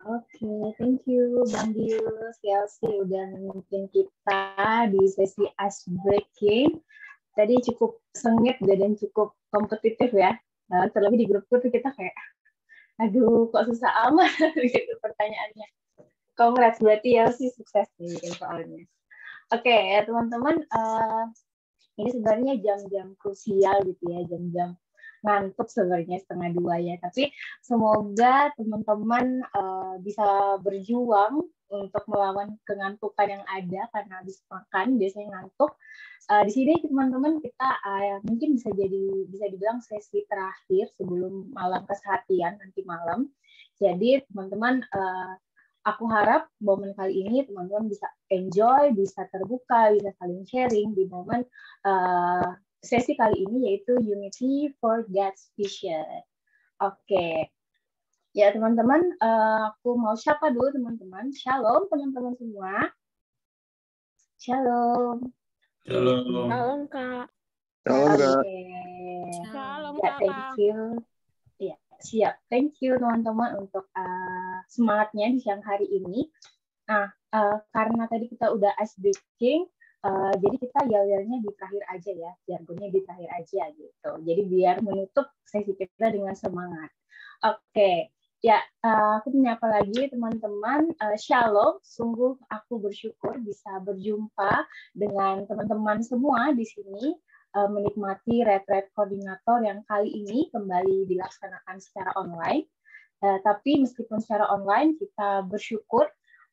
Oke, thank you Bang Dius, Chelsea udah nemenin kita di sesi ice breaking. Tadi cukup sengit dan cukup kompetitif ya. Terlebih di grupku tuh kita kayak, aduh kok susah amat gitu pertanyaannya. Congrats, berarti ya sih sukses nih bikin soalnya. Oke ya teman-teman, ini sebenarnya jam-jam krusial gitu ya, jam-jam ngantuk sebenarnya 1:30 ya. Tapi semoga teman-teman bisa berjuang untuk melawan kengantukan yang ada karena habis makan biasanya ngantuk. Di sini teman-teman kita mungkin bisa dibilang sesi terakhir sebelum malam keseharian nanti malam. Jadi teman-teman aku harap momen kali ini teman-teman bisa enjoy, bisa terbuka, bisa saling sharing di momen sesi kali ini yaitu Unity for God's Vision. Oke. Ya teman-teman, aku mau sapa dulu teman-teman. Shalom teman-teman semua. Shalom. Shalom. Shalom, Kak. Shalom, Kak. Oke. Shalom, Ya, Kakak. thank you. Ya, siap. Thank you teman-teman untuk semangatnya di siang hari ini. Nah, karena tadi kita udah ice breaking, jadi kita yel-yelnya di terakhir aja ya, jargonnya di terakhir aja gitu. Jadi biar menutup sesi kita dengan semangat. Oke, ya aku menyapa lagi teman-teman. Shalom, sungguh aku bersyukur bisa berjumpa dengan teman-teman semua di sini. Menikmati retret koordinator yang kali ini kembali dilaksanakan secara online. Tapi meskipun secara online, kita bersyukur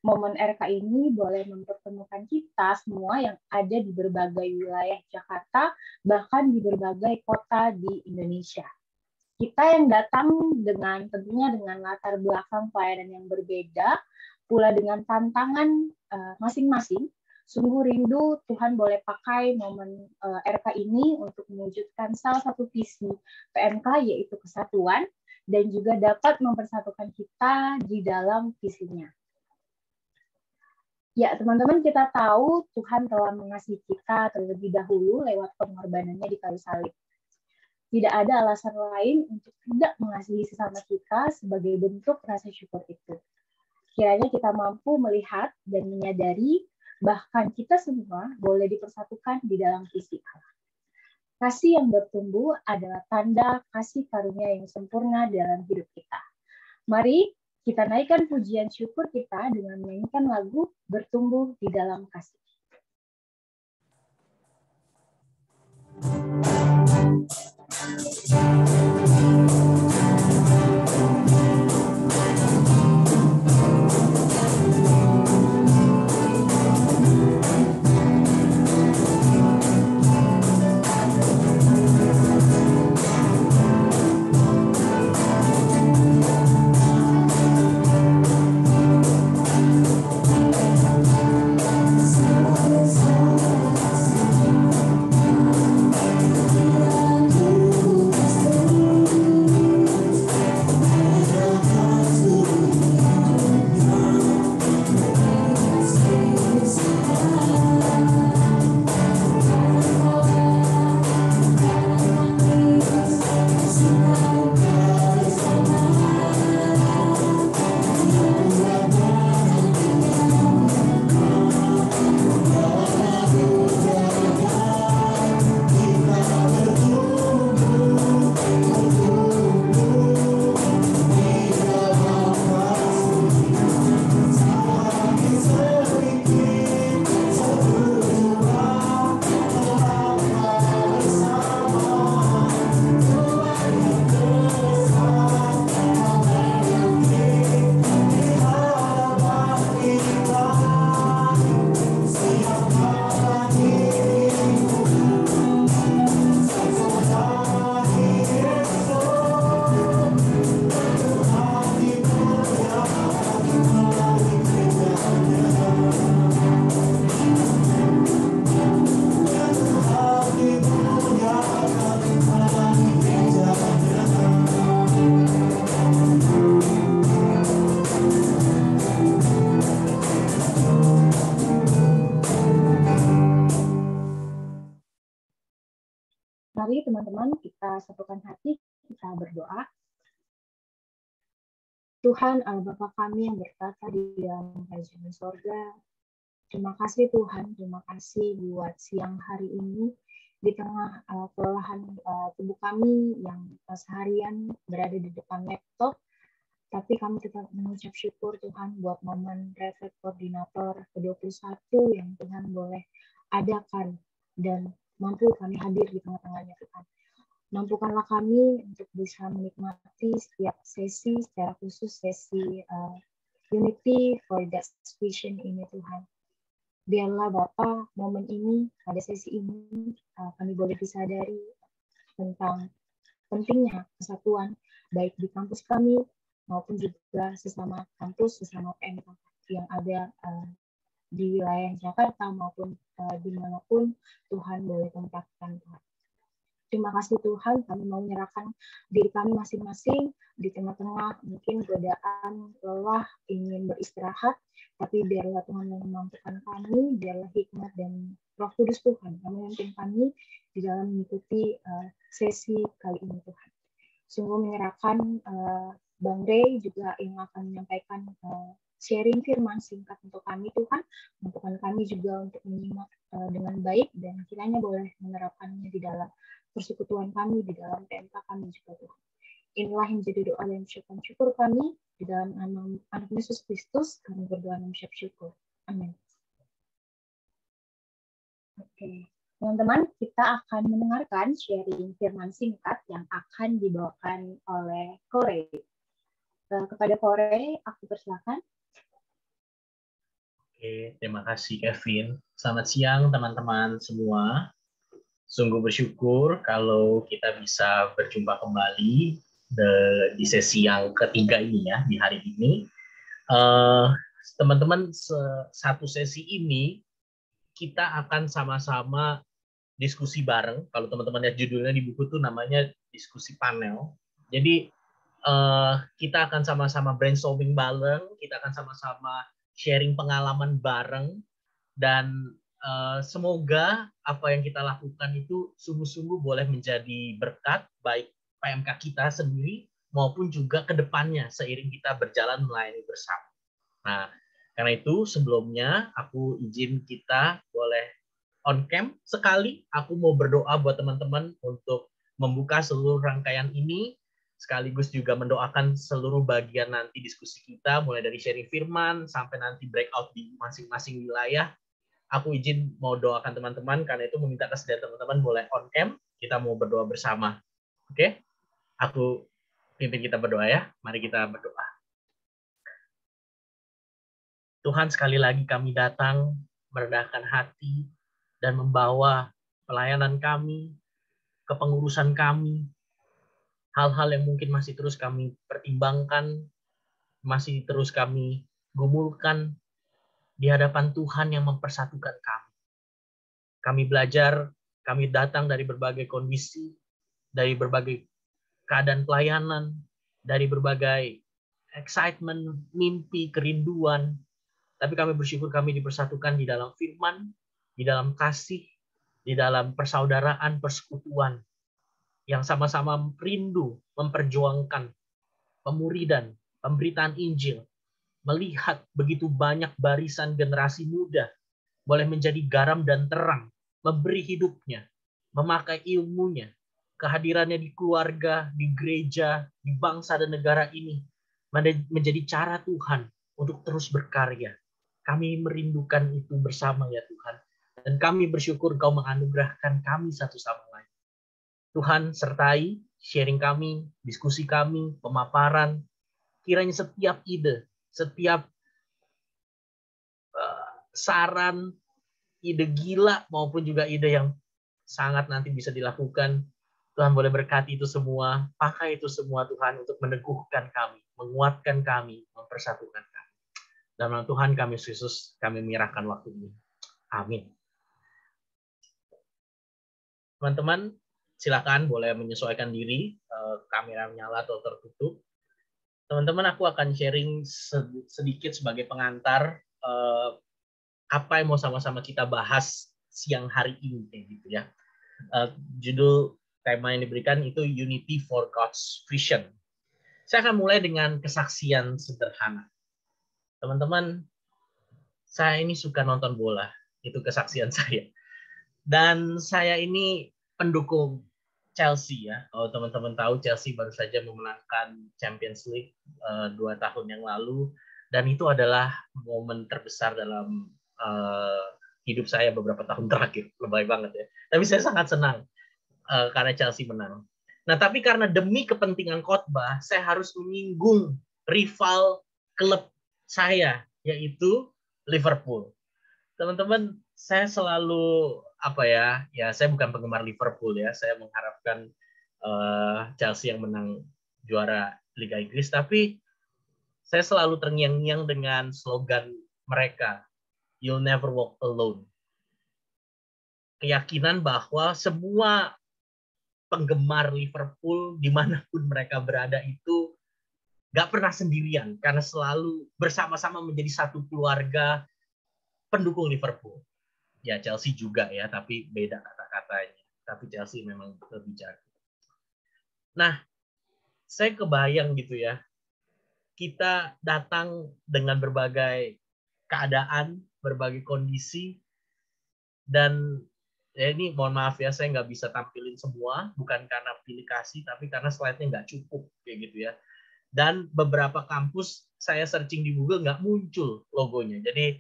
momen RK ini boleh mempertemukan kita semua yang ada di berbagai wilayah Jakarta, bahkan di berbagai kota di Indonesia. Kita yang datang tentunya dengan latar belakang pelayanan yang berbeda, pula dengan tantangan masing-masing. Sungguh rindu Tuhan boleh pakai momen RK ini untuk mewujudkan salah satu visi PMK yaitu kesatuan dan juga dapat mempersatukan kita di dalam visinya. Ya, teman-teman, kita tahu Tuhan telah mengasihi kita terlebih dahulu lewat pengorbanannya di kayu salib. Tidak ada alasan lain untuk tidak mengasihi sesama kita sebagai bentuk rasa syukur itu. Kiranya kita mampu melihat dan menyadari bahkan kita semua boleh dipersatukan di dalam visi Allah. Kasih yang bertumbuh adalah tanda kasih karunia yang sempurna dalam hidup kita. Mari kita naikkan pujian syukur kita dengan menyanyikan lagu Bertumbuh di dalam Kasih. Mari teman-teman kita satukan hati, kita berdoa. Tuhan Allah Bapa kami yang berkata di dalam kerajaan sorga, terima kasih Tuhan, terima kasih buat siang hari ini di tengah kelelahan tubuh kami yang seharian berada di depan laptop, tapi kami tetap mengucap syukur Tuhan buat momen Reflect Koordinator ke-21 yang Tuhan boleh adakan dan mampu kami hadir di tengah-tengahnya Tuhan. Mampukanlah kami untuk bisa menikmati setiap sesi, secara khusus sesi Unity for that Vision ini Tuhan. Biarlah Bapa momen ini, pada sesi ini, kami boleh disadari tentang pentingnya kesatuan, baik di kampus kami, maupun juga sesama kampus, sesama PMK yang ada di wilayah Jakarta, maupun dimanapun Tuhan boleh tempatkan Tuhan. Terima kasih Tuhan, kami mau menyerahkan diri kami masing-masing di tengah-tengah mungkin godaan, lelah, ingin beristirahat, tapi biarlah Tuhan yang memampukan kami, biarlah hikmat dan Roh Kudus Tuhan yang memimpin kami di dalam mengikuti sesi kali ini Tuhan. Sungguh menyerahkan Bang Ray juga yang akan menyampaikan sharing firman singkat untuk kami Tuhan, mampukan kami juga untuk menyimak dengan baik dan kiranya boleh menerapkannya di dalam persekutuan kami, di dalam PMK kami juga Tuhan. Inilah yang menjadi doa dan ucapan syukur kami di dalam nama Anak Yesus Kristus, kami berdoa dan mengucap syukur. Amin. Oke, teman-teman, kita akan mendengarkan sharing firman singkat yang akan dibawakan oleh Kore. Kepada Kore, aku persilakan. Oke, terima kasih Kevin. Selamat siang teman-teman semua. Sungguh bersyukur kalau kita bisa berjumpa kembali di sesi yang ketiga ini ya, di hari ini. Teman-teman, satu sesi ini kita akan sama-sama diskusi bareng. Kalau teman-teman lihat judulnya di buku tuh namanya diskusi panel. Jadi kita akan sama-sama brainstorming bareng, kita akan sama-sama sharing pengalaman bareng, dan semoga apa yang kita lakukan itu sungguh-sungguh boleh menjadi berkat baik PMK kita sendiri maupun juga ke depannya seiring kita berjalan melayani bersama. Nah, karena itu sebelumnya aku izin kita boleh on cam sekali. Aku mau berdoa buat teman-teman untuk membuka seluruh rangkaian ini, sekaligus juga mendoakan seluruh bagian nanti diskusi kita, mulai dari sharing firman sampai nanti breakout di masing-masing wilayah. Aku izin mau doakan teman-teman, karena itu meminta kesediaan teman-teman boleh on cam, kita mau berdoa bersama. Oke? Aku pimpin kita berdoa ya. Mari kita berdoa. Tuhan, sekali lagi kami datang merendahkan hati dan membawa pelayanan kami, kepengurusan kami, hal-hal yang mungkin masih terus kami pertimbangkan, masih terus kami gumulkan di hadapan Tuhan yang mempersatukan kami. Kami belajar, kami datang dari berbagai kondisi, dari berbagai keadaan pelayanan, dari berbagai excitement, mimpi, kerinduan. Tapi kami bersyukur kami dipersatukan di dalam firman, di dalam kasih, di dalam persaudaraan, persekutuan, yang sama-sama rindu memperjuangkan pemuridan, pemberitaan Injil, melihat begitu banyak barisan generasi muda boleh menjadi garam dan terang, memberi hidupnya, memakai ilmunya, kehadirannya di keluarga, di gereja, di bangsa dan negara ini, menjadi cara Tuhan untuk terus berkarya. Kami merindukan itu bersama ya Tuhan. Dan kami bersyukur Kau menganugerahkan kami satu sama lain. Tuhan sertai sharing kami, diskusi kami, pemaparan, kiranya setiap ide, setiap saran, ide gila maupun juga ide yang sangat nanti bisa dilakukan, Tuhan boleh berkati itu semua, pakai itu semua Tuhan untuk meneguhkan kami, menguatkan kami, mempersatukan kami. Dalam nama Tuhan kami Yesus, kami menyerahkan waktu ini. Amin. Teman-teman, silakan boleh menyesuaikan diri, kamera menyala atau tertutup. Teman-teman, aku akan sharing sedikit sebagai pengantar apa yang mau sama-sama kita bahas siang hari ini, kayak gitu ya. Judul tema yang diberikan itu Unity for God's Vision. Saya akan mulai dengan kesaksian sederhana. Teman-teman, saya ini suka nonton bola. Itu kesaksian saya. Dan saya ini pendukung Chelsea ya. Kalau teman-teman tahu, Chelsea baru saja memenangkan Champions League 2 tahun yang lalu. Dan itu adalah momen terbesar dalam hidup saya beberapa tahun terakhir. Lebay banget ya. Tapi saya sangat senang karena Chelsea menang. Nah, tapi karena demi kepentingan khotbah, saya harus menyinggung rival klub saya, yaitu Liverpool. Teman-teman, saya selalu saya bukan penggemar Liverpool ya. Saya mengharapkan Chelsea yang menang juara Liga Inggris, tapi saya selalu terngiang-ngiang dengan slogan mereka, "You'll never walk alone." Keyakinan bahwa semua penggemar Liverpool dimanapun mereka berada itu gak pernah sendirian karena selalu bersama-sama menjadi satu keluarga pendukung Liverpool. Ya Chelsea juga ya, tapi beda kata-katanya. Tapi Chelsea memang lebih jago. Nah, saya kebayang gitu ya, kita datang dengan berbagai keadaan, berbagai kondisi, dan ya ini mohon maaf ya, saya nggak bisa tampilin semua, bukan karena pilih kasih, tapi karena slide-nya nggak cukup kayak gitu ya. Dan beberapa kampus saya searching di Google nggak muncul logonya. Jadi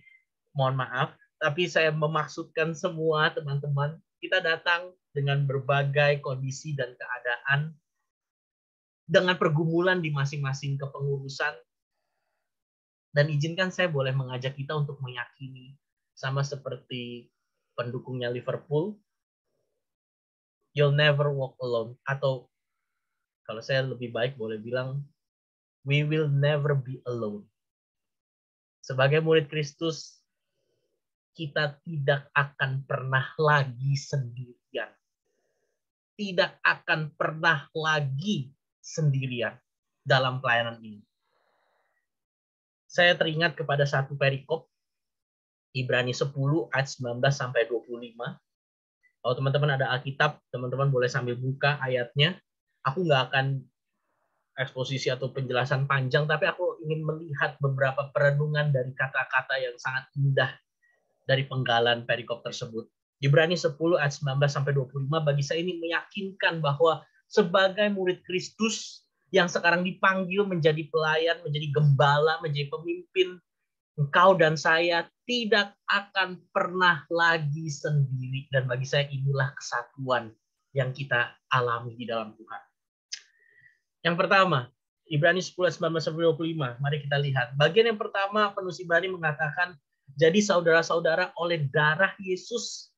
mohon maaf, tapi saya memaksudkan semua teman-teman, kita datang dengan berbagai kondisi dan keadaan, dengan pergumulan di masing-masing kepengurusan, dan izinkan saya boleh mengajak kita untuk meyakini, sama seperti pendukungnya Liverpool, you'll never walk alone, atau kalau saya lebih baik boleh bilang, we will never be alone. Sebagai murid Kristus, kita tidak akan pernah lagi sendirian. Tidak akan pernah lagi sendirian dalam pelayanan ini. Saya teringat kepada satu perikop, Ibrani 10 ayat 19 sampai 25. Kalau teman-teman ada Alkitab, teman-teman boleh sambil buka ayatnya. Aku nggak akan eksposisi atau penjelasan panjang, tapi aku ingin melihat beberapa perenungan dari kata-kata yang sangat indah dari penggalan perikop tersebut. Ibrani 10 ayat 19 sampai 25 bagi saya ini meyakinkan bahwa sebagai murid Kristus yang sekarang dipanggil menjadi pelayan, menjadi gembala, menjadi pemimpin, engkau dan saya tidak akan pernah lagi sendiri. Dan bagi saya inilah kesatuan yang kita alami di dalam Tuhan. Yang pertama, Ibrani 10 ayat 19 sampai 25. Mari kita lihat. Bagian yang pertama, penulis Ibrani mengatakan, jadi saudara-saudara, oleh darah Yesus,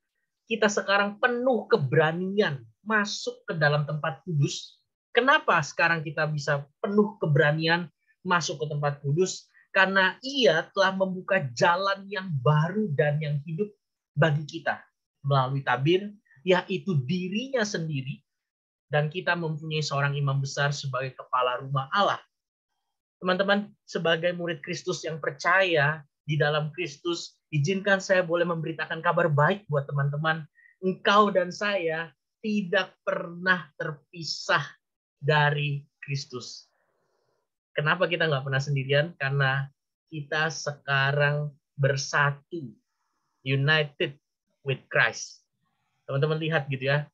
kita sekarang penuh keberanian masuk ke dalam tempat kudus. Kenapa sekarang kita bisa penuh keberanian masuk ke tempat kudus? Karena Ia telah membuka jalan yang baru dan yang hidup bagi kita. Melalui tabir, yaitu dirinya sendiri, dan kita mempunyai seorang imam besar sebagai kepala rumah Allah. Teman-teman, sebagai murid Kristus yang percaya di dalam Kristus, izinkan saya boleh memberitakan kabar baik buat teman-teman. Engkau dan saya tidak pernah terpisah dari Kristus. Kenapa kita nggak pernah sendirian? Karena kita sekarang bersatu, united with Christ. Teman-teman lihat gitu ya,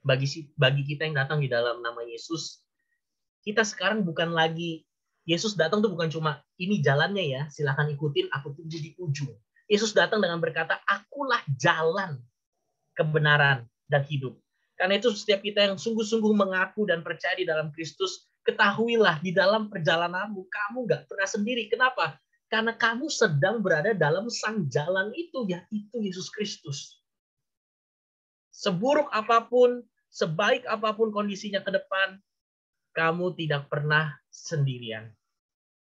bagi kita yang datang di dalam nama Yesus, kita sekarang bukan lagi, Yesus datang tuh bukan cuma ini jalannya ya, silakan ikutin, aku tunggu di ujung. Yesus datang dengan berkata, akulah jalan, kebenaran, dan hidup. Karena itu setiap kita yang sungguh-sungguh mengaku dan percaya di dalam Kristus, ketahuilah di dalam perjalananmu, kamu gak pernah sendiri. Kenapa? Karena kamu sedang berada dalam sang jalan itu, yaitu Yesus Kristus. Seburuk apapun, sebaik apapun kondisinya ke depan, kamu tidak pernah sendirian.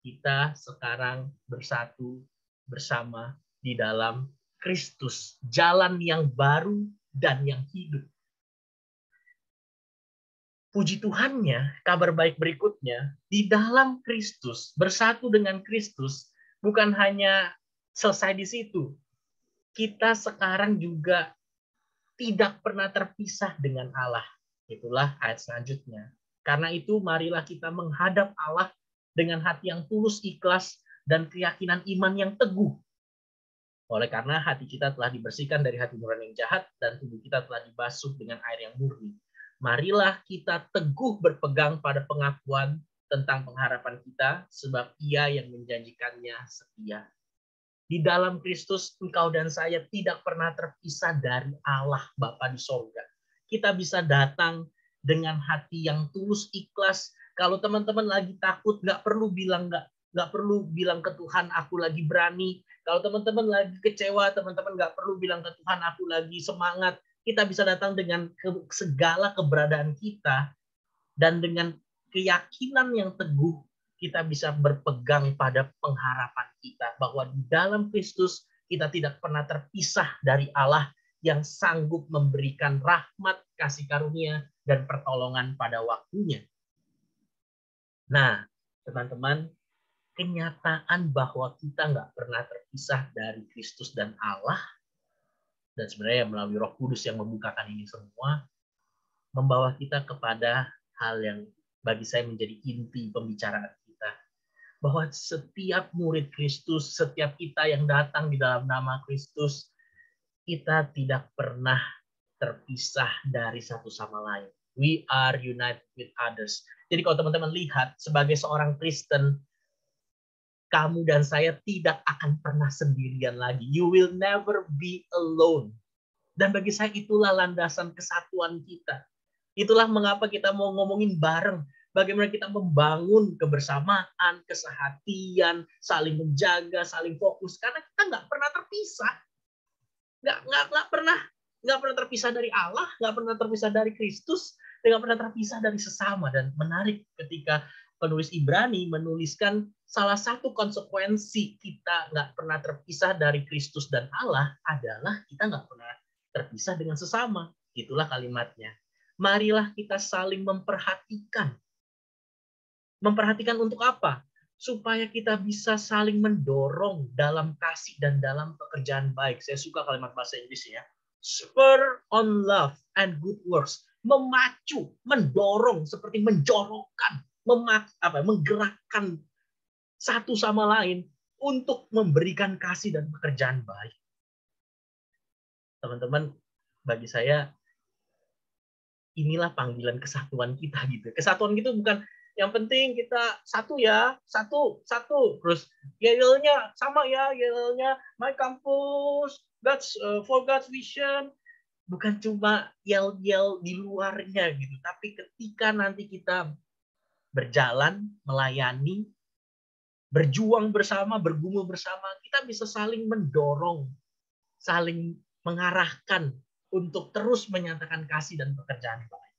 Kita sekarang bersatu bersama di dalam Kristus, jalan yang baru dan yang hidup. Puji Tuhannya, kabar baik berikutnya, di dalam Kristus, bersatu dengan Kristus, bukan hanya selesai di situ. Kita sekarang juga tidak pernah terpisah dengan Allah. Itulah ayat selanjutnya. Karena itu marilah kita menghadap Allah dengan hati yang tulus, ikhlas, dan keyakinan iman yang teguh. Oleh karena hati kita telah dibersihkan dari hati nurani yang jahat dan tubuh kita telah dibasuh dengan air yang murni. Marilah kita teguh berpegang pada pengakuan tentang pengharapan kita, sebab Ia yang menjanjikannya setia. Di dalam Kristus, engkau dan saya tidak pernah terpisah dari Allah Bapa di sorga. Kita bisa datang dengan hati yang tulus, ikhlas. Kalau teman-teman lagi takut, nggak perlu bilang ke Tuhan, aku lagi berani. Kalau teman-teman lagi kecewa, teman-teman nggak perlu bilang ke Tuhan, aku lagi semangat. Kita bisa datang dengan segala keberadaan kita dan dengan keyakinan yang teguh, kita bisa berpegang pada pengharapan kita bahwa di dalam Kristus kita tidak pernah terpisah dari Allah yang sanggup memberikan rahmat, kasih karunia, dan pertolongan pada waktunya. Nah, teman-teman, kenyataan bahwa kita nggak pernah terpisah dari Kristus dan Allah, dan sebenarnya melalui Roh Kudus yang membukakan ini semua, membawa kita kepada hal yang bagi saya menjadi inti pembicaraan kita. Bahwa setiap murid Kristus, setiap kita yang datang di dalam nama Kristus, kita tidak pernah terpisah dari satu sama lain. We are united with others. Jadi kalau teman-teman lihat, sebagai seorang Kristen, kamu dan saya tidak akan pernah sendirian lagi. You will never be alone. Dan bagi saya itulah landasan kesatuan kita. Itulah mengapa kita mau ngomongin bareng. Bagaimana kita membangun kebersamaan, kesehatian, saling menjaga, saling fokus. Karena kita nggak pernah terpisah. Nggak pernah terpisah dari Allah, nggak pernah terpisah dari Kristus, nggak pernah terpisah dari sesama. Dan menarik ketika penulis Ibrani menuliskan salah satu konsekuensi kita nggak pernah terpisah dari Kristus dan Allah adalah kita nggak pernah terpisah dengan sesama. Itulah kalimatnya. Marilah kita saling memperhatikan. Memperhatikan untuk apa? Supaya kita bisa saling mendorong dalam kasih dan dalam pekerjaan baik. Saya suka kalimat bahasa Inggris ya. Spur on love and good works. Memacu, mendorong, seperti menjorokkan, menggerakkan satu sama lain untuk memberikan kasih dan pekerjaan baik. Teman-teman, bagi saya inilah panggilan kesatuan kita gitu. Kesatuan gitu bukan yang penting kita satu ya, satu. Terus yelnya sama ya, yelnya my campus, for God's vision. Bukan cuma yel-yel di luarnya gitu, tapi ketika nanti kita berjalan, melayani, berjuang bersama, bergumul bersama, kita bisa saling mendorong, saling mengarahkan untuk terus menyatakan kasih dan pekerjaan baik.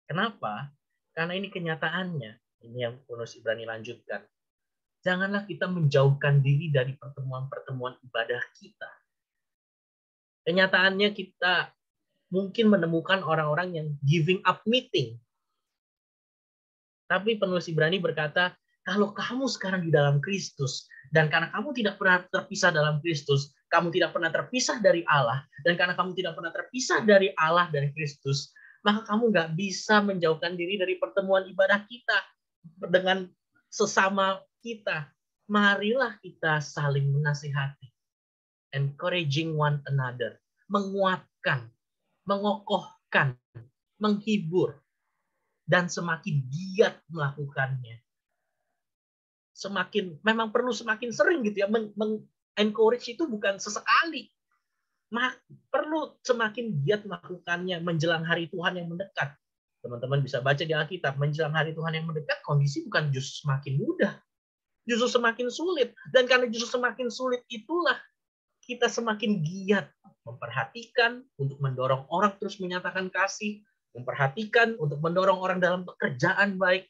Kenapa? Karena ini kenyataannya. Ini yang penulis Ibrani lanjutkan. Janganlah kita menjauhkan diri dari pertemuan-pertemuan ibadah kita. Kenyataannya kita mungkin menemukan orang-orang yang giving up meeting. Tapi penulis Ibrani berkata, kalau kamu sekarang di dalam Kristus, dan karena kamu tidak pernah terpisah dalam Kristus, kamu tidak pernah terpisah dari Allah, dan karena kamu tidak pernah terpisah dari Allah dan Kristus, maka kamu nggak bisa menjauhkan diri dari pertemuan ibadah kita dengan sesama kita. Marilah kita saling menasihati, encouraging one another, menguatkan, mengokohkan, menghibur, dan semakin giat melakukannya. Memang perlu semakin sering gitu ya, encourage itu bukan sesekali. Perlu semakin giat melakukannya menjelang hari Tuhan yang mendekat. Teman-teman bisa baca di Alkitab, menjelang hari Tuhan yang mendekat, kondisi bukan justru semakin mudah, justru semakin sulit. Dan karena justru semakin sulit itulah kita semakin giat memperhatikan untuk mendorong orang terus menyatakan kasih, memperhatikan untuk mendorong orang dalam pekerjaan baik,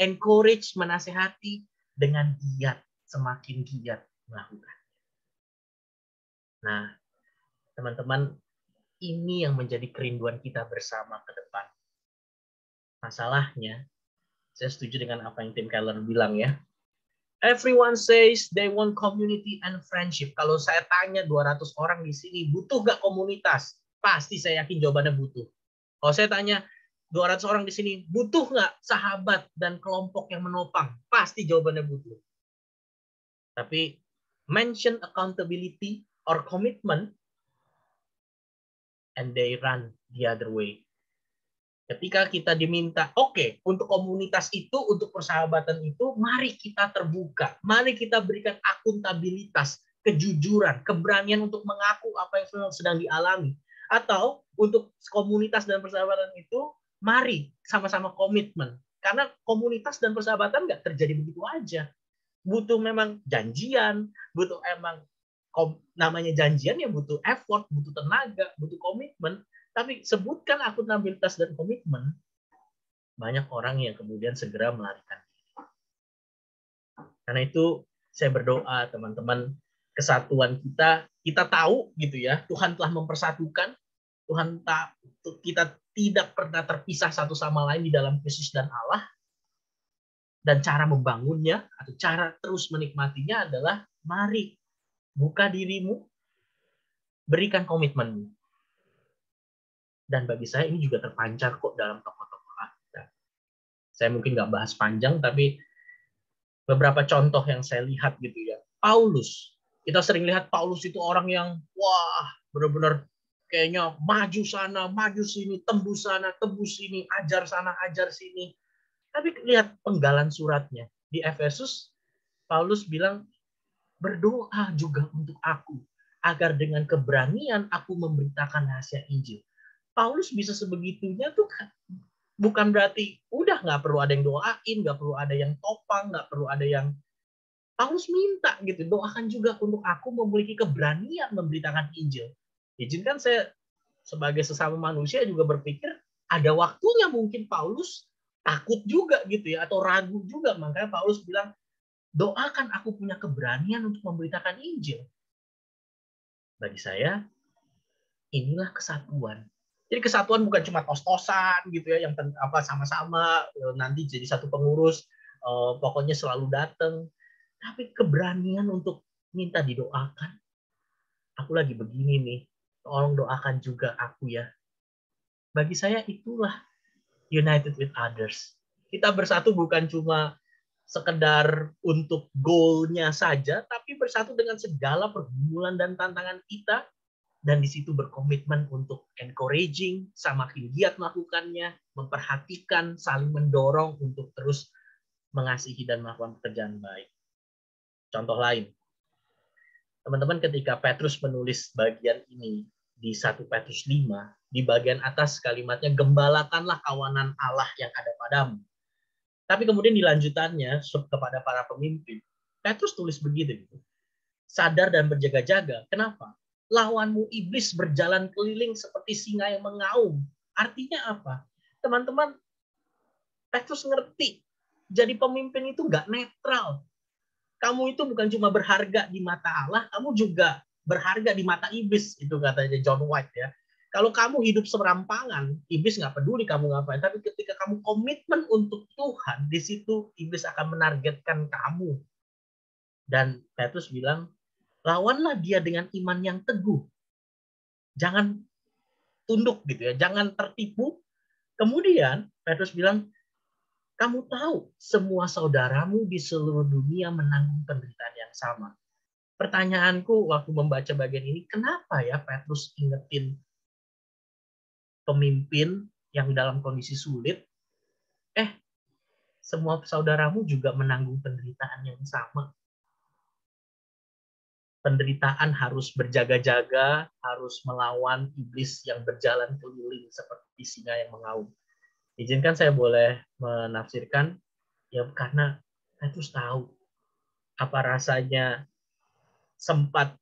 encourage, menasehati dengan giat, semakin giat melakukan. Nah, teman-teman, ini yang menjadi kerinduan kita bersama ke depan. Masalahnya, saya setuju dengan apa yang Tim Keller bilang ya. Everyone says they want community and friendship. Kalau saya tanya 200 orang di sini, butuh gak komunitas? Pasti saya yakin jawabannya butuh. Kalau saya tanya, 200 orang di sini, butuh nggak sahabat dan kelompok yang menopang? Pasti jawabannya butuh. Tapi mention accountability or commitment, and they run the other way. Ketika kita diminta, oke, untuk komunitas itu, untuk persahabatan itu, mari kita terbuka. Mari kita berikan akuntabilitas, kejujuran, keberanian untuk mengaku apa yang sedang dialami. Atau untuk komunitas dan persahabatan itu, mari sama-sama komitmen. Karena komunitas dan persahabatan nggak terjadi begitu aja. Butuh memang janjian, butuh emang namanya janjian ya butuh effort, butuh tenaga, butuh komitmen. Tapi sebutkan akuntabilitas dan komitmen, banyak orang yang kemudian segera melarikan diri. Karena itu saya berdoa teman-teman, kesatuan kita tahu gitu ya, Tuhan telah mempersatukan, kita tidak pernah terpisah satu sama lain di dalam Kristus dan Allah. Dan cara membangunnya atau cara terus menikmatinya adalah mari buka dirimu, berikan komitmenmu. Dan bagi saya ini juga terpancar kok dalam tokoh-tokoh Alkitab. Saya mungkin nggak bahas panjang, tapi beberapa contoh yang saya lihat gitu ya. Paulus, kita sering lihat Paulus itu orang yang wah benar-benar kayaknya maju sana, maju sini, tembus sana, tembus sini, ajar sana, ajar sini. Tapi lihat penggalan suratnya di Efesus, Paulus bilang berdoa juga untuk aku agar dengan keberanian aku memberitakan rahasia Injil. Paulus bisa sebegitunya tuh bukan berarti udah nggak perlu ada yang doain, nggak perlu ada yang topang, nggak perlu ada yang Paulus minta gitu, doakan juga untuk aku memiliki keberanian memberitakan Injil. Izinkan saya sebagai sesama manusia juga berpikir ada waktunya mungkin Paulus takut juga gitu ya atau ragu juga, makanya Paulus bilang doakan aku punya keberanian untuk memberitakan Injil. Bagi saya inilah kesatuan. Jadi kesatuan bukan cuma tos-tosan gitu ya, yang sama-sama nanti jadi satu pengurus, pokoknya selalu datang. Tapi keberanian untuk minta didoakan. Aku lagi begini nih, tolong doakan juga aku ya. Bagi saya itulah united with others. Kita bersatu bukan cuma sekedar untuk goalnya saja, tapi bersatu dengan segala pergumulan dan tantangan kita. Dan di situ berkomitmen untuk encouraging, semakin giat melakukannya, memperhatikan, saling mendorong untuk terus mengasihi dan melakukan pekerjaan baik. Contoh lain, teman-teman ketika Petrus menulis bagian ini di 1 Petrus 5, di bagian atas kalimatnya, gembalakanlah kawanan Allah yang ada padamu. Tapi kemudian di lanjutannya kepada para pemimpin, Petrus tulis begitu, sadar dan berjaga-jaga. Kenapa? Lawanmu iblis berjalan keliling seperti singa yang mengaum. Artinya apa? Teman-teman, Petrus ngerti. Jadi pemimpin itu nggak netral. Kamu itu bukan cuma berharga di mata Allah, kamu juga berharga di mata iblis. Itu katanya John White ya. Kalau kamu hidup serampangan, iblis nggak peduli kamu ngapain. Tapi ketika kamu komitmen untuk Tuhan, di situ iblis akan menargetkan kamu. Dan Petrus bilang, lawanlah dia dengan iman yang teguh. Jangan tunduk gitu ya, jangan tertipu. Kemudian Petrus bilang, kamu tahu semua saudaramu di seluruh dunia menanggung penderitaan yang sama. Pertanyaanku waktu membaca bagian ini, kenapa ya Petrus ingetin pemimpin yang dalam kondisi sulit, semua saudaramu juga menanggung penderitaan yang sama. Penderitaan harus berjaga-jaga, harus melawan iblis yang berjalan keliling seperti singa yang mengaum. Izinkan saya boleh menafsirkan, ya karena Petrus tahu apa rasanya sempat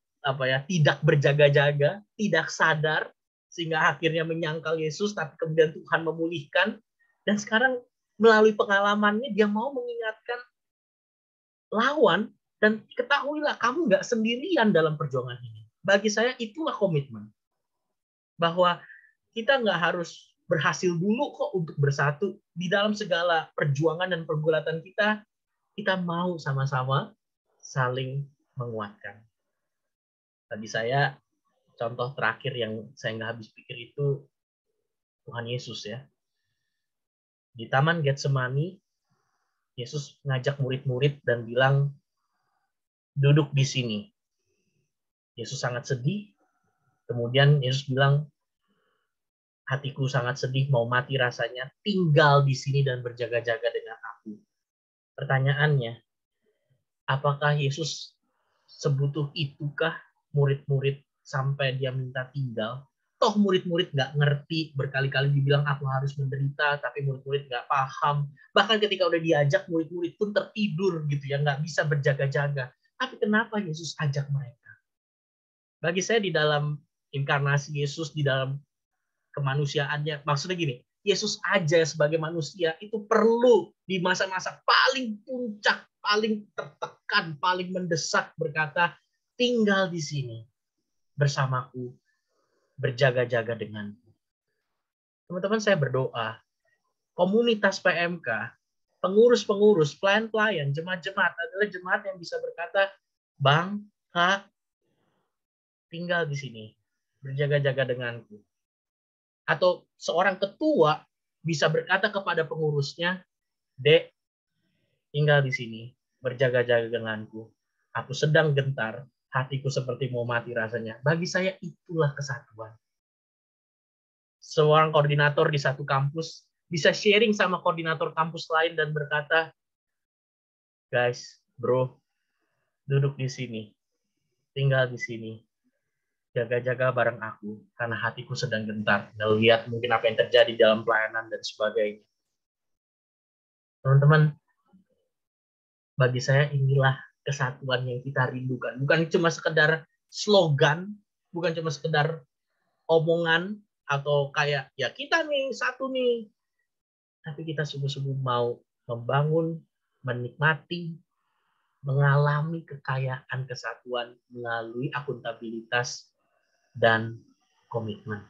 tidak berjaga-jaga, tidak sadar, sehingga akhirnya menyangkal Yesus, tapi kemudian Tuhan memulihkan, dan sekarang melalui pengalamannya dia mau mengingatkan lawan. Dan ketahuilah, kamu nggak sendirian dalam perjuangan ini. Bagi saya itulah komitmen. Bahwa kita nggak harus berhasil dulu kok untuk bersatu. Di dalam segala perjuangan dan pergulatan kita mau sama-sama saling menguatkan. Bagi saya, contoh terakhir yang saya nggak habis pikir itu Tuhan Yesus ya. Di Taman Getsemani, Yesus ngajak murid-murid dan bilang, duduk di sini. Yesus sangat sedih. Kemudian Yesus bilang, hatiku sangat sedih, mau mati rasanya, tinggal di sini dan berjaga-jaga dengan aku. Pertanyaannya, apakah Yesus sebutuh itukah murid-murid sampai dia minta tinggal? Toh murid-murid nggak ngerti, berkali-kali dibilang aku harus menderita, tapi murid-murid nggak paham. Bahkan ketika udah diajak, murid-murid pun tertidur gitu ya, nggak bisa berjaga-jaga. Tapi kenapa Yesus ajak mereka? Bagi saya di dalam inkarnasi Yesus, di dalam kemanusiaannya, maksudnya gini, Yesus aja sebagai manusia itu perlu di masa-masa paling puncak, paling tertekan, paling mendesak berkata, tinggal di sini bersamaku, berjaga-jaga denganku. Teman-teman, saya berdoa, komunitas PMK, pengurus-pengurus, pelayan-pelayan, jemaat-jemaat adalah jemaat yang bisa berkata, Bang, Kak, tinggal di sini, berjaga-jaga denganku. Atau seorang ketua bisa berkata kepada pengurusnya, Dek, tinggal di sini, berjaga-jaga denganku. Aku sedang gentar, hatiku seperti mau mati rasanya. Bagi saya itulah kesatuan. Seorang koordinator di satu kampus bisa sharing sama koordinator kampus lain dan berkata, guys, bro, duduk di sini, tinggal di sini, jaga-jaga bareng aku, karena hatiku sedang gentar. Melihat mungkin apa yang terjadi dalam pelayanan dan sebagainya. Teman-teman, bagi saya inilah kesatuan yang kita rindukan. Bukan cuma sekedar slogan, bukan cuma sekedar omongan, atau kayak, ya kita nih, satu nih. Tapi kita sungguh-sungguh mau membangun, menikmati, mengalami kekayaan kesatuan melalui akuntabilitas dan komitmen.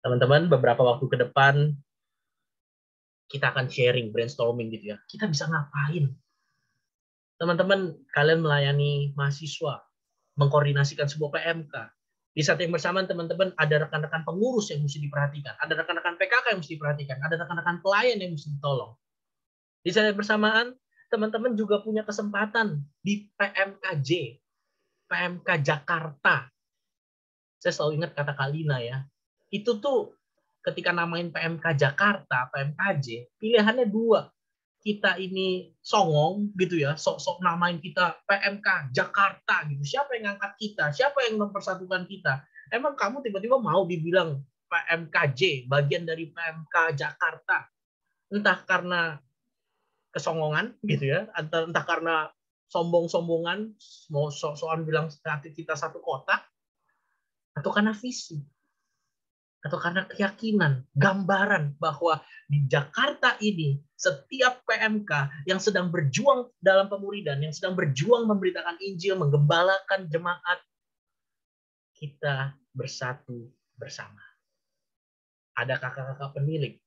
Teman-teman, beberapa waktu ke depan, kita akan sharing, brainstorming gitu ya. Kita bisa ngapain? Teman-teman, kalian melayani mahasiswa, mengkoordinasikan sebuah PMK. Di saat yang bersamaan, teman-teman, ada rekan-rekan pengurus yang mesti diperhatikan, ada rekan-rekan PKK yang mesti diperhatikan, ada rekan-rekan pelayan yang mesti ditolong. Di saat yang bersamaan, teman-teman juga punya kesempatan di PMKJ, PMK Jakarta. Saya selalu ingat kata Kalina ya. Itu tuh ketika namain PMK Jakarta, PMKJ, pilihannya dua. Kita ini songong gitu ya, sok-sok namain kita PMK Jakarta gitu. Siapa yang ngangkat kita? Siapa yang mempersatukan kita? Emang kamu tiba-tiba mau dibilang PMKJ, bagian dari PMK Jakarta? Entah karena kesongongan gitu ya, entah karena sombong-sombongan, mau sok-sokan bilang kita satu kota, atau karena visi, atau karena keyakinan, gambaran bahwa di Jakarta ini setiap PMK yang sedang berjuang dalam pemuridan, yang sedang berjuang memberitakan Injil, menggembalakan jemaat, kita bersatu bersama. Ada kakak-kakak penilik,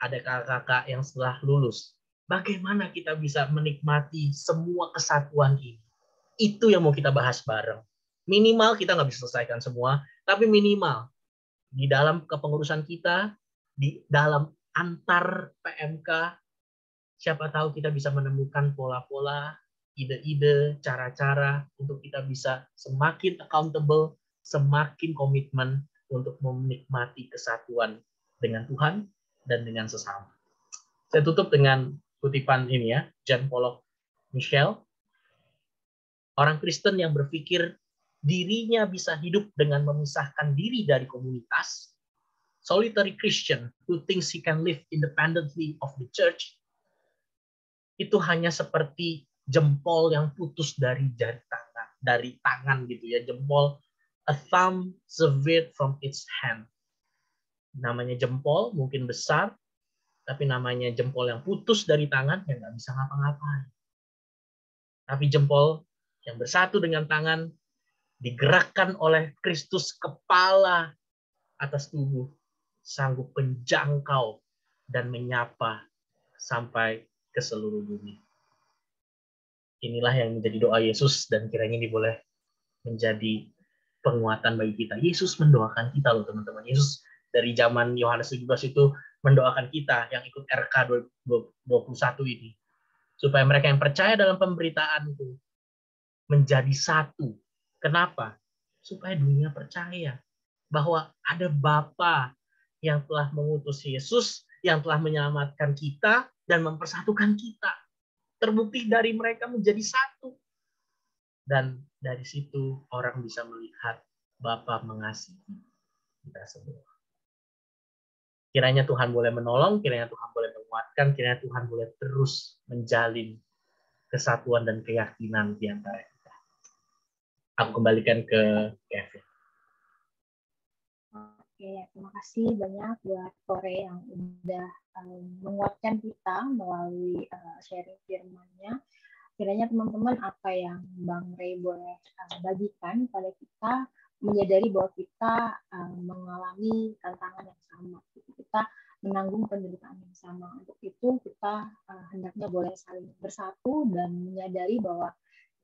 ada kakak-kakak yang setelah lulus. Bagaimana kita bisa menikmati semua kesatuan ini? Itu yang mau kita bahas bareng. Minimal kita nggak bisa selesaikan semua, tapi minimal di dalam kepengurusan kita, di dalam antar PMK, siapa tahu kita bisa menemukan pola-pola, ide-ide, cara-cara untuk kita bisa semakin accountable, semakin komitmen untuk menikmati kesatuan dengan Tuhan dan dengan sesama. Saya tutup dengan kutipan ini ya, Jean Paul Michel. Orang Kristen yang berpikir dirinya bisa hidup dengan memisahkan diri dari komunitas, solitary Christian who thinks he can live independently of the church, itu hanya seperti jempol yang putus dari jari tangan, dari tangan gitu ya, jempol, a thumb severed from its hand. Namanya jempol mungkin besar, tapi namanya jempol yang putus dari tangan ya nggak bisa ngapa-ngapain. Tapi jempol yang bersatu dengan tangan, digerakkan oleh Kristus kepala atas tubuh, sanggup menjangkau dan menyapa sampai ke seluruh bumi. Inilah yang menjadi doa Yesus dan kiranya ini boleh menjadi penguatan bagi kita. Yesus mendoakan kita loh teman-teman. Yesus dari zaman Yohanes 17 itu mendoakan kita yang ikut RK 2021 ini. Supaya mereka yang percaya dalam pemberitaan itu menjadi satu. Kenapa? Supaya dunia percaya bahwa ada Bapa yang telah mengutus Yesus, yang telah menyelamatkan kita dan mempersatukan kita. Terbukti dari mereka menjadi satu. Dan dari situ orang bisa melihat Bapa mengasihi kita semua. Kiranya Tuhan boleh menolong, kiranya Tuhan boleh menguatkan, kiranya Tuhan boleh terus menjalin kesatuan dan keyakinan di antara kita. Aku kembalikan ke Kevin. Oke, terima kasih banyak buat Tore yang udah menguatkan kita melalui sharing firman-Nya. Kiranya teman-teman apa yang Bang Ray boleh bagikan pada kita, menyadari bahwa kita mengalami tantangan yang sama. Kita menanggung penderitaan yang sama. Untuk itu kita hendaknya boleh saling bersatu dan menyadari bahwa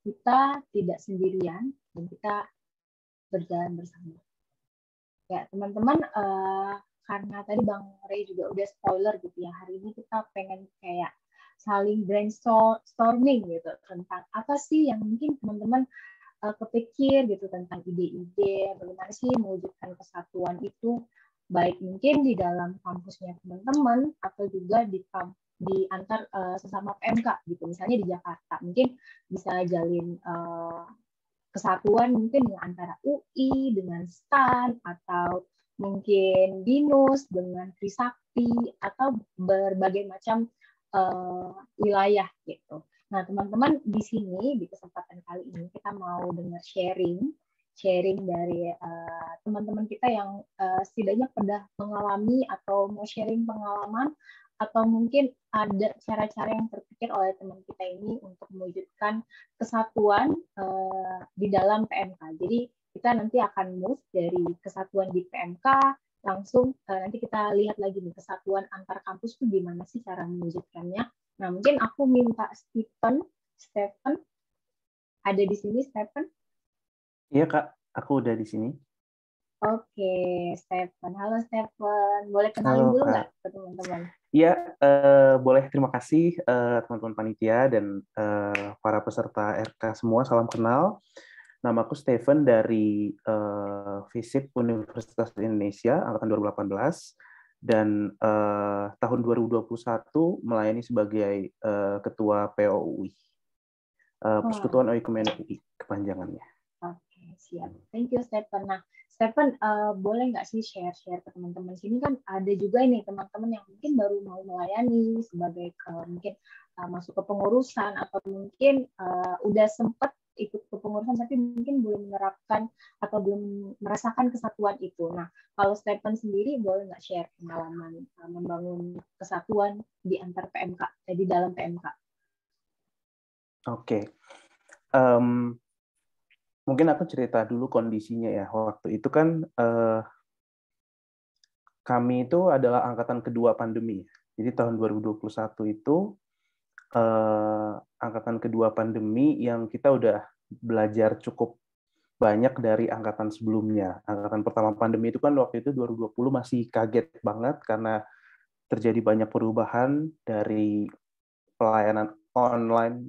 kita tidak sendirian dan kita berjalan bersama. Ya, teman-teman, karena tadi Bang Ray juga udah spoiler gitu ya, hari ini kita pengen kayak saling brainstorming gitu tentang apa sih yang mungkin teman-teman kepikir gitu tentang ide-ide bagaimana sih mewujudkan kesatuan itu, baik mungkin di dalam kampusnya teman-teman atau juga di antar sesama PMK gitu, misalnya di Jakarta mungkin bisa jalin kesatuan mungkin dengan antara UI dengan STAN atau mungkin BINUS dengan Trisakti atau berbagai macam wilayah gitu. Nah, teman-teman di sini di kesempatan kali ini kita mau dengar sharing dari teman-teman kita yang setidaknya pernah mengalami atau mau sharing pengalaman atau mungkin ada cara-cara yang terpikir oleh teman kita ini untuk mewujudkan kesatuan di dalam PMK. Jadi kita nanti akan move dari kesatuan di PMK langsung nanti kita lihat lagi nih kesatuan antar kampus itu gimana sih cara mewujudkannya. Nah, mungkin aku minta Stephen ada di sini, Stephen? Iya Kak, aku udah di sini. Oke, Stephen. Halo Stephen, boleh kenalin dulu nggak ke teman-teman? Iya, boleh. Terima kasih teman-teman panitia dan para peserta RK semua. Salam kenal. Nama aku Stephen dari FISIP Universitas Indonesia angkatan 2018 dan tahun 2021 melayani sebagai ketua POUI, Persekutuan Oikumene UI kepanjangannya. Oke, siap. Thank you Stephen. Nah, Stephen, boleh nggak sih share ke teman-teman sini, kan ada juga ini teman-teman yang mungkin baru mau melayani sebagai mungkin masuk ke pengurusan atau mungkin udah sempat ikut kepengurusan tapi mungkin belum menerapkan atau belum merasakan kesatuan itu. Nah, kalau Stephen sendiri boleh nggak share pengalaman membangun kesatuan di antar PMK, di dalam PMK? Oke. Mungkin aku cerita dulu kondisinya ya. Waktu itu kan kami itu adalah angkatan kedua pandemi. Jadi tahun 2021 itu angkatan kedua pandemi yang kita udah belajar cukup banyak dari angkatan sebelumnya. Angkatan pertama pandemi itu kan waktu itu 2020 masih kaget banget karena terjadi banyak perubahan dari pelayanan online,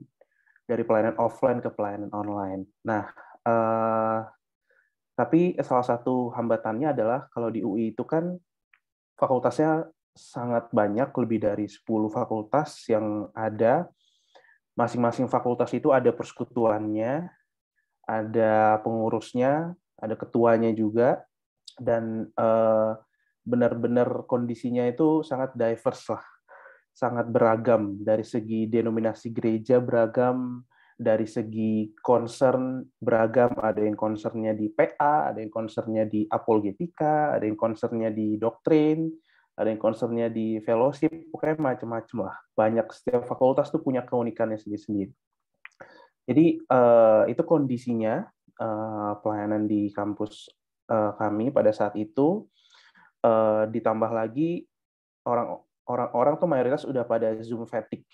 dari pelayanan offline ke pelayanan online. Nah, tapi salah satu hambatannya adalah kalau di UI itu kan fakultasnya sangat banyak, lebih dari 10 fakultas yang ada. Masing-masing fakultas itu ada persekutuannya, ada pengurusnya, ada ketuanya juga, dan benar-benar kondisinya itu sangat diverse lah, sangat beragam dari segi denominasi gereja beragam, dari segi concern beragam, ada yang concernnya di PA, ada yang concernnya di apologetika, ada yang concernnya di doktrin, ada yang concernnya di fellowship, pokoknya macam-macam lah. Banyak, setiap fakultas tuh punya keunikannya sendiri-sendiri. Jadi itu kondisinya pelayanan di kampus kami pada saat itu. Ditambah lagi orang-orang tuh mayoritas udah pada Zoom fatigue.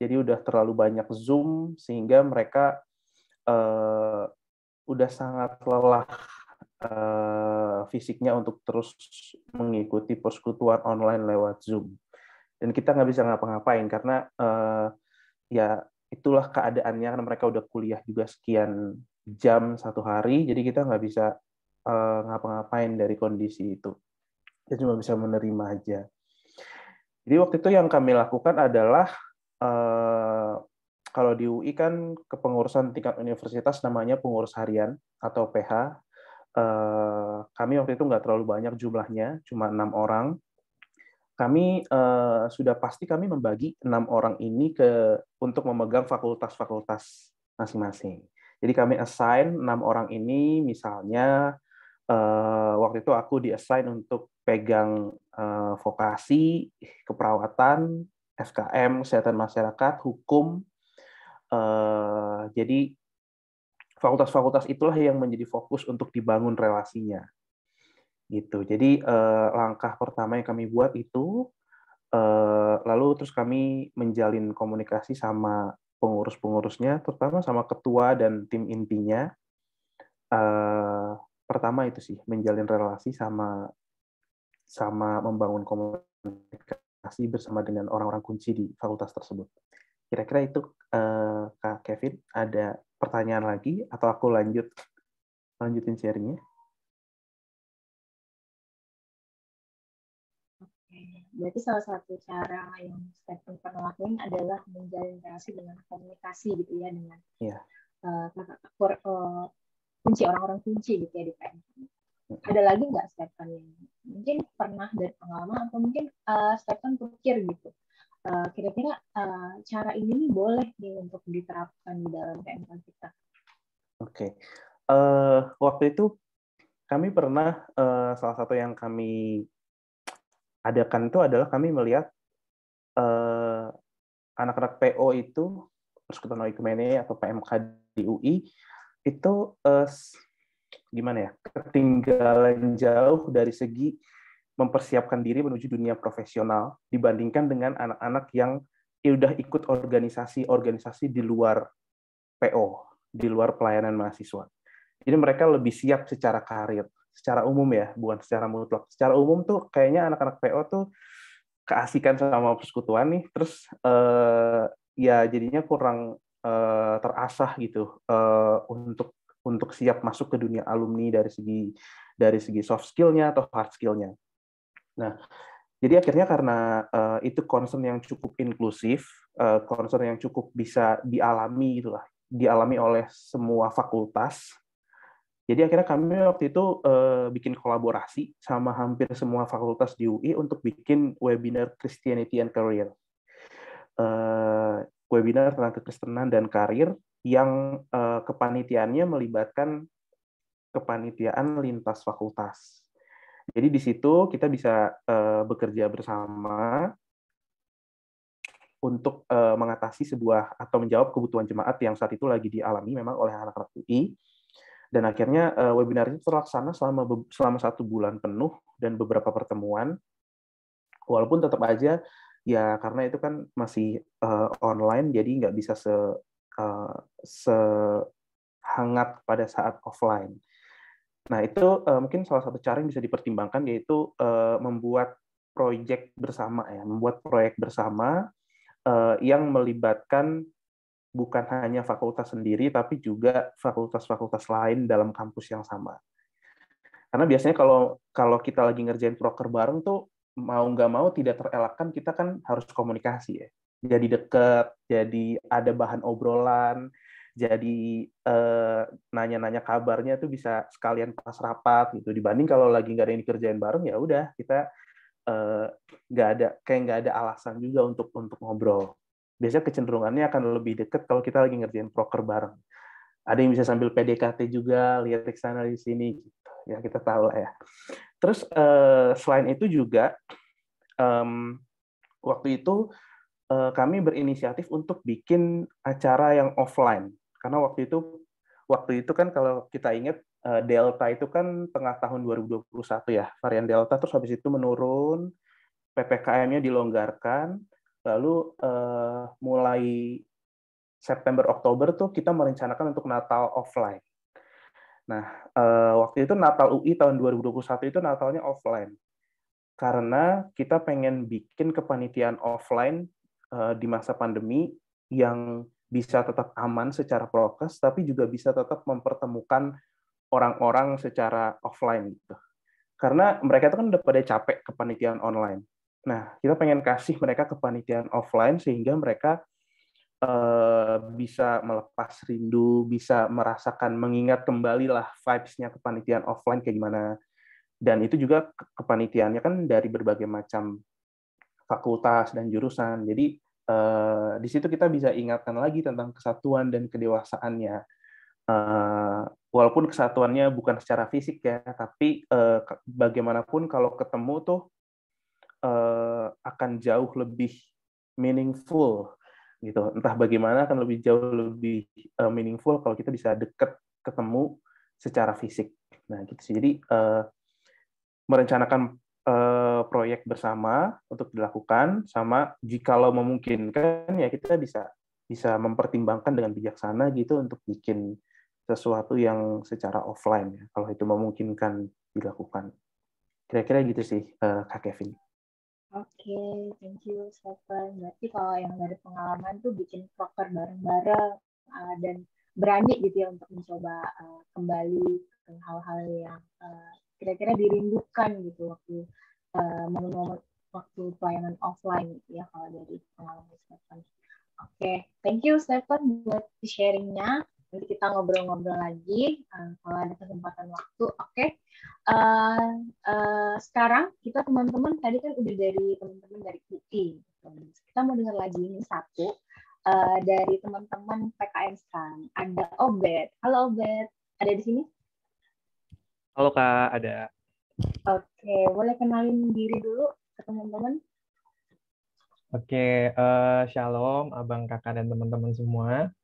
Jadi udah terlalu banyak Zoom sehingga mereka udah sangat lelah fisiknya untuk terus mengikuti persekutuan online lewat Zoom. Dan kita nggak bisa ngapa-ngapain karena ya itulah keadaannya, karena mereka udah kuliah juga sekian jam satu hari, jadi kita nggak bisa ngapa-ngapain dari kondisi itu. Kita cuma bisa menerima aja. Jadi waktu itu yang kami lakukan adalah kalau di UI kan kepengurusan tingkat universitas namanya pengurus harian atau PH. Kami waktu itu nggak terlalu banyak jumlahnya, cuma 6 orang. Kami sudah pasti kami membagi 6 orang ini untuk memegang fakultas-fakultas masing-masing. Jadi kami assign 6 orang ini, misalnya waktu itu aku di-assign untuk pegang vokasi, keperawatan, FKM, kesehatan masyarakat, hukum. Jadi fakultas-fakultas itulah yang menjadi fokus untuk dibangun relasinya. Gitu. Jadi langkah pertama yang kami buat itu, lalu terus kami menjalin komunikasi sama pengurus-pengurusnya, terutama sama ketua dan tim intinya. Pertama itu sih, menjalin relasi sama membangun komunikasi bersama dengan orang-orang kunci di fakultas tersebut. Kira-kira itu, Kak Kevin, ada pertanyaan lagi atau aku lanjutin sharingnya? Berarti salah satu cara yang Stephen pernah lakuin adalah menjalin relasi dengan komunikasi gitu ya, dengan kunci orang-orang kunci gitu ya di PN. Ada lagi nggak Stephen yang mungkin pernah dari pengalaman atau mungkin Stephen pikir gitu, kira-kira cara ini boleh nih untuk diterapkan di dalam PMK kita? Oke. Waktu itu kami pernah, salah satu yang kami adakan itu adalah kami melihat anak-anak PO itu, Persekutuan Oikumene atau PMK di UI, itu gimana ya, ketinggalan jauh dari segi mempersiapkan diri menuju dunia profesional dibandingkan dengan anak-anak yang udah ikut organisasi-organisasi di luar PO, di luar pelayanan mahasiswa. Jadi mereka lebih siap secara karir, secara umum ya, bukan secara mutlak. Secara umum tuh kayaknya anak-anak PO tuh keasikan sama persekutuan nih, terus ya jadinya kurang terasah gitu untuk siap masuk ke dunia alumni dari segi soft skill-nya atau hard skill-nya. Nah, jadi akhirnya karena itu concern yang cukup inklusif, concern yang cukup bisa dialami gitulah, dialami oleh semua fakultas. Jadi akhirnya kami waktu itu bikin kolaborasi sama hampir semua fakultas di UI untuk bikin webinar Christianity and Career. Webinar tentang kekristenan dan karir yang kepanitiaannya melibatkan kepanitiaan lintas fakultas. Jadi di situ kita bisa bekerja bersama untuk mengatasi sebuah atau menjawab kebutuhan jemaat yang saat itu lagi dialami memang oleh anak-anak UI. Dan akhirnya webinar itu terlaksana selama 1 bulan penuh dan beberapa pertemuan. Walaupun tetap aja ya karena itu kan masih online, jadi nggak bisa sehangat pada saat offline. Nah, itu mungkin salah satu cara yang bisa dipertimbangkan, yaitu membuat proyek bersama yang melibatkan bukan hanya fakultas sendiri, tapi juga fakultas-fakultas lain dalam kampus yang sama. Karena biasanya kalau kita lagi ngerjain proker bareng tuh, mau nggak mau tidak terelakkan kita kan harus komunikasi ya. Jadi deket, jadi ada bahan obrolan, jadi nanya-nanya kabarnya tuh bisa sekalian pas rapat gitu, dibanding kalau lagi nggak ada yang dikerjain bareng, ya udah kita nggak ada alasan juga untuk ngobrol. Biasanya kecenderungannya akan lebih deket kalau kita lagi ngerjain proker bareng. Ada yang bisa sambil PDKT juga, lihat ke sana di sini gitu. Ya kita tahu lah ya. Terus selain itu juga waktu itu kami berinisiatif untuk bikin acara yang offline. Karena waktu itu kan kalau kita ingat Delta itu kan tengah tahun 2021 ya, varian Delta, terus habis itu menurun, PPKM-nya dilonggarkan, lalu mulai September Oktober tuh kita merencanakan untuk Natal offline. Nah, waktu itu Natal UI tahun 2021 itu Natalnya offline. Karena kita pengen bikin kepanitiaan offline di masa pandemi yang bisa tetap aman secara prokes, tapi juga bisa tetap mempertemukan orang-orang secara offline gitu. Karena mereka itu kan udah pada capek kepanitiaan online. Nah, kita pengen kasih mereka kepanitiaan offline sehingga mereka bisa melepas rindu, bisa merasakan, mengingat kembali lah vibes-nya kepanitiaan offline kayak gimana. Dan itu juga kepanitiaannya kan dari berbagai macam fakultas dan jurusan. Jadi di situ kita bisa ingatkan lagi tentang kesatuan dan kedewasaannya. Walaupun kesatuannya bukan secara fisik ya, tapi bagaimanapun kalau ketemu tuh akan jauh lebih meaningful gitu. Entah bagaimana akan lebih jauh lebih meaningful kalau kita bisa deket ketemu secara fisik. Nah gitu sih. Jadi merencanakan proyek bersama untuk dilakukan, sama jikalau memungkinkan ya kita bisa mempertimbangkan dengan bijaksana gitu untuk bikin sesuatu yang secara offline ya, kalau itu memungkinkan dilakukan. Kira-kira gitu sih, Kak Kevin. Oke, thank you, Stephen. Berarti kalau yang dari pengalaman tuh bikin proker bareng-bareng dan berani gitu ya untuk mencoba kembali ke hal-hal yang kira-kira dirindukan gitu waktu momen-momen waktu pelayanan offline gitu ya kalau dari pengalaman Stephen. Oke, thank you Stephen buat sharingnya. Nanti kita ngobrol-ngobrol lagi kalau ada kesempatan waktu. Oke. Sekarang kita teman-teman tadi kan udah dari teman-teman dari UI. Kita mau dengar lagi ini satu dari teman-teman PKN STAN. Ada Obed. Halo Obed, ada di sini? Halo Kak, ada. Oke, boleh kenalin diri dulu ke teman-teman? Oke, Shalom Abang, Kakak, dan teman-teman semua.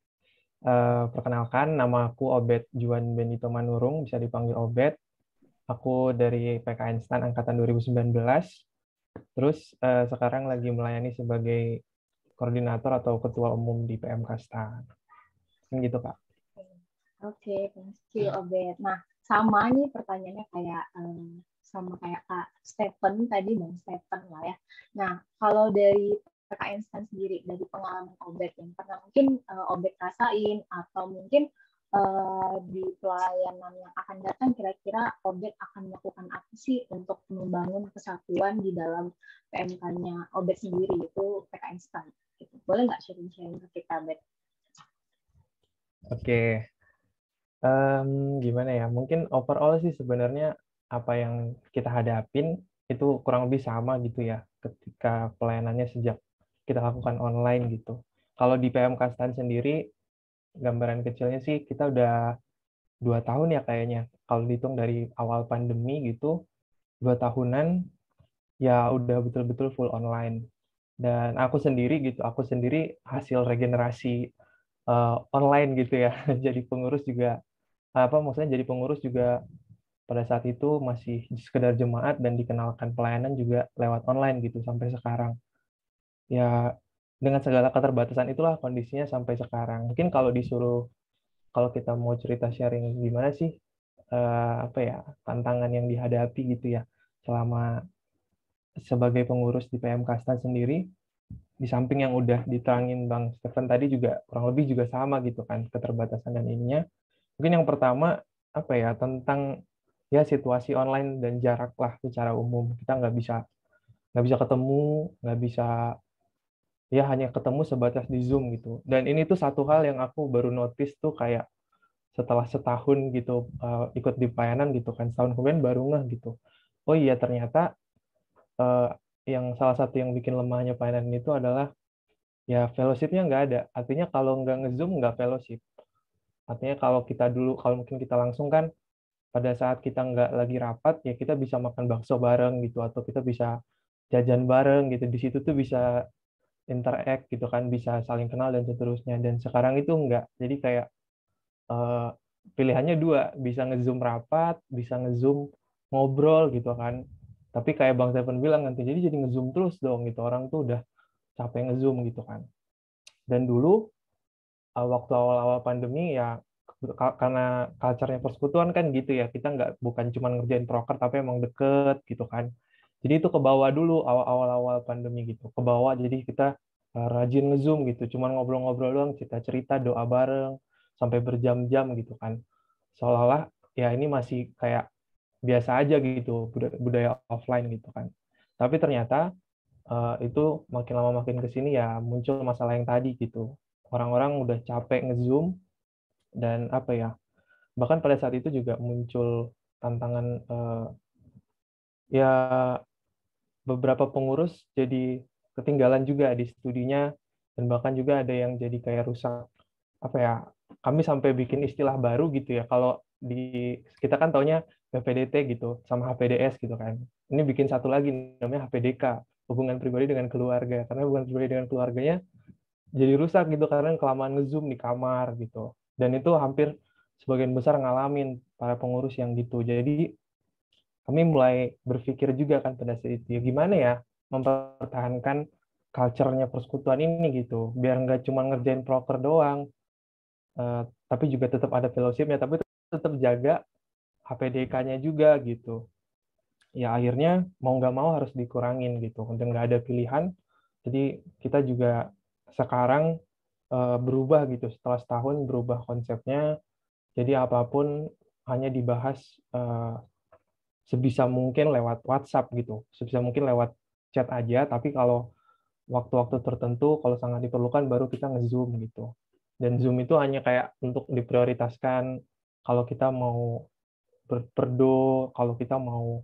Perkenalkan, nama aku Obed Juan Benito Manurung, bisa dipanggil Obed. Aku dari PKN STAN Angkatan 2019. Terus sekarang lagi melayani sebagai koordinator atau ketua umum di PMK STAN. Gitu, Kak. Oke, thank you Obed. Nah, sama nih pertanyaannya kayak sama kayak Kak Stephen tadi, Bang Stephen lah ya. Nah, kalau dari PKN STAN sendiri, dari pengalaman Obed yang pernah mungkin Obed rasain, atau mungkin di pelayanan yang akan datang, kira-kira Obed akan melakukan apa sih untuk membangun kesatuan di dalam PMK-nya Obed sendiri, itu PKN STAN. Gitu. Boleh nggak sharing-sharing ke kita, Obed? Oke. Gimana ya? Mungkin overall sih sebenarnya apa yang kita hadapin itu kurang lebih sama gitu ya ketika pelayanannya sejak kita lakukan online gitu. Kalau di PMK STAN sendiri, gambaran kecilnya sih kita udah 2 tahun ya kayaknya. Kalau dihitung dari awal pandemi gitu, 2 tahunan ya udah betul-betul full online. Dan aku sendiri hasil regenerasi online gitu ya. Jadi pengurus juga maksudnya jadi pengurus juga pada saat itu masih sekedar jemaat dan dikenalkan pelayanan juga lewat online gitu sampai sekarang. Ya dengan segala keterbatasan itulah kondisinya sampai sekarang. Mungkin kalau kita mau cerita sharing gimana sih tantangan yang dihadapi gitu ya selama sebagai pengurus di PMK STAN sendiri, di samping yang udah diterangin Bang Stephen tadi juga kurang lebih juga sama gitu kan keterbatasan dan ininya. Mungkin yang pertama tentang ya situasi online dan jarak lah secara umum. Kita nggak bisa ketemu, nggak bisa ya hanya ketemu sebatas di Zoom gitu. Dan ini tuh satu hal yang aku baru notice tuh kayak setelah setahun gitu ikut di pelayanan gitu kan, setahun kemudian baru ngeh gitu. Oh iya ternyata yang salah satu yang bikin lemahnya pelayanan itu adalah ya fellowship-nya nggak ada. Artinya kalau nggak nge-Zoom nggak fellowship. Artinya kalau mungkin kita langsung kan pada saat kita nggak lagi rapat ya kita bisa makan bakso bareng gitu atau kita bisa jajan bareng gitu. Di situ tuh bisa interact gitu kan, bisa saling kenal dan seterusnya. Dan sekarang itu nggak. Jadi kayak pilihannya dua, bisa nge-Zoom rapat, bisa nge-Zoom ngobrol gitu kan. Tapi kayak Bang Stephen bilang nanti jadi nge-Zoom terus dong gitu. Orang tuh udah capek nge-Zoom gitu kan. Dan dulu waktu awal-awal pandemi ya karena culture-nya persekutuan kan gitu ya, kita bukan cuma ngerjain proker tapi emang deket gitu kan. Jadi itu ke bawah dulu awal-awal pandemi gitu, ke bawah. Jadi kita rajin nge-zoom gitu, cuman ngobrol-ngobrol doang, cerita-cerita, doa bareng sampai berjam-jam gitu kan. Seolah-olah ya ini masih kayak biasa aja gitu, budaya offline gitu kan. Tapi ternyata itu makin lama makin ke sini ya muncul masalah yang tadi gitu. Orang-orang udah capek nge-zoom, dan apa ya, bahkan pada saat itu juga muncul tantangan, ya beberapa pengurus jadi ketinggalan juga di studinya, dan bahkan juga ada yang jadi kayak rusak, apa ya, kami sampai bikin istilah baru gitu ya, kalau di kita kan taunya PPDT gitu sama HPDS gitu kan, ini bikin satu lagi namanya HPDK, hubungan pribadi dengan keluarga, karena hubungan pribadi dengan keluarganya jadi rusak gitu karena kelamaan nge-zoom di kamar gitu. Dan itu hampir sebagian besar ngalamin para pengurus yang gitu. Jadi kami mulai berpikir juga kan pada saat itu, ya gimana ya mempertahankan culture-nya persekutuan ini gitu, biar nggak cuma ngerjain proker doang, tapi juga tetap ada fellowship-nya, tapi tetap jaga HPDK-nya juga gitu. Ya akhirnya mau nggak mau harus dikurangin gitu, dan nggak ada pilihan. Jadi kita juga sekarang berubah gitu, setelah setahun berubah konsepnya, jadi apapun hanya dibahas sebisa mungkin lewat WhatsApp gitu, sebisa mungkin lewat chat aja, tapi kalau waktu-waktu tertentu kalau sangat diperlukan baru kita nge-zoom gitu. Dan Zoom itu hanya kayak untuk diprioritaskan kalau kita mau berperdo, kalau kita mau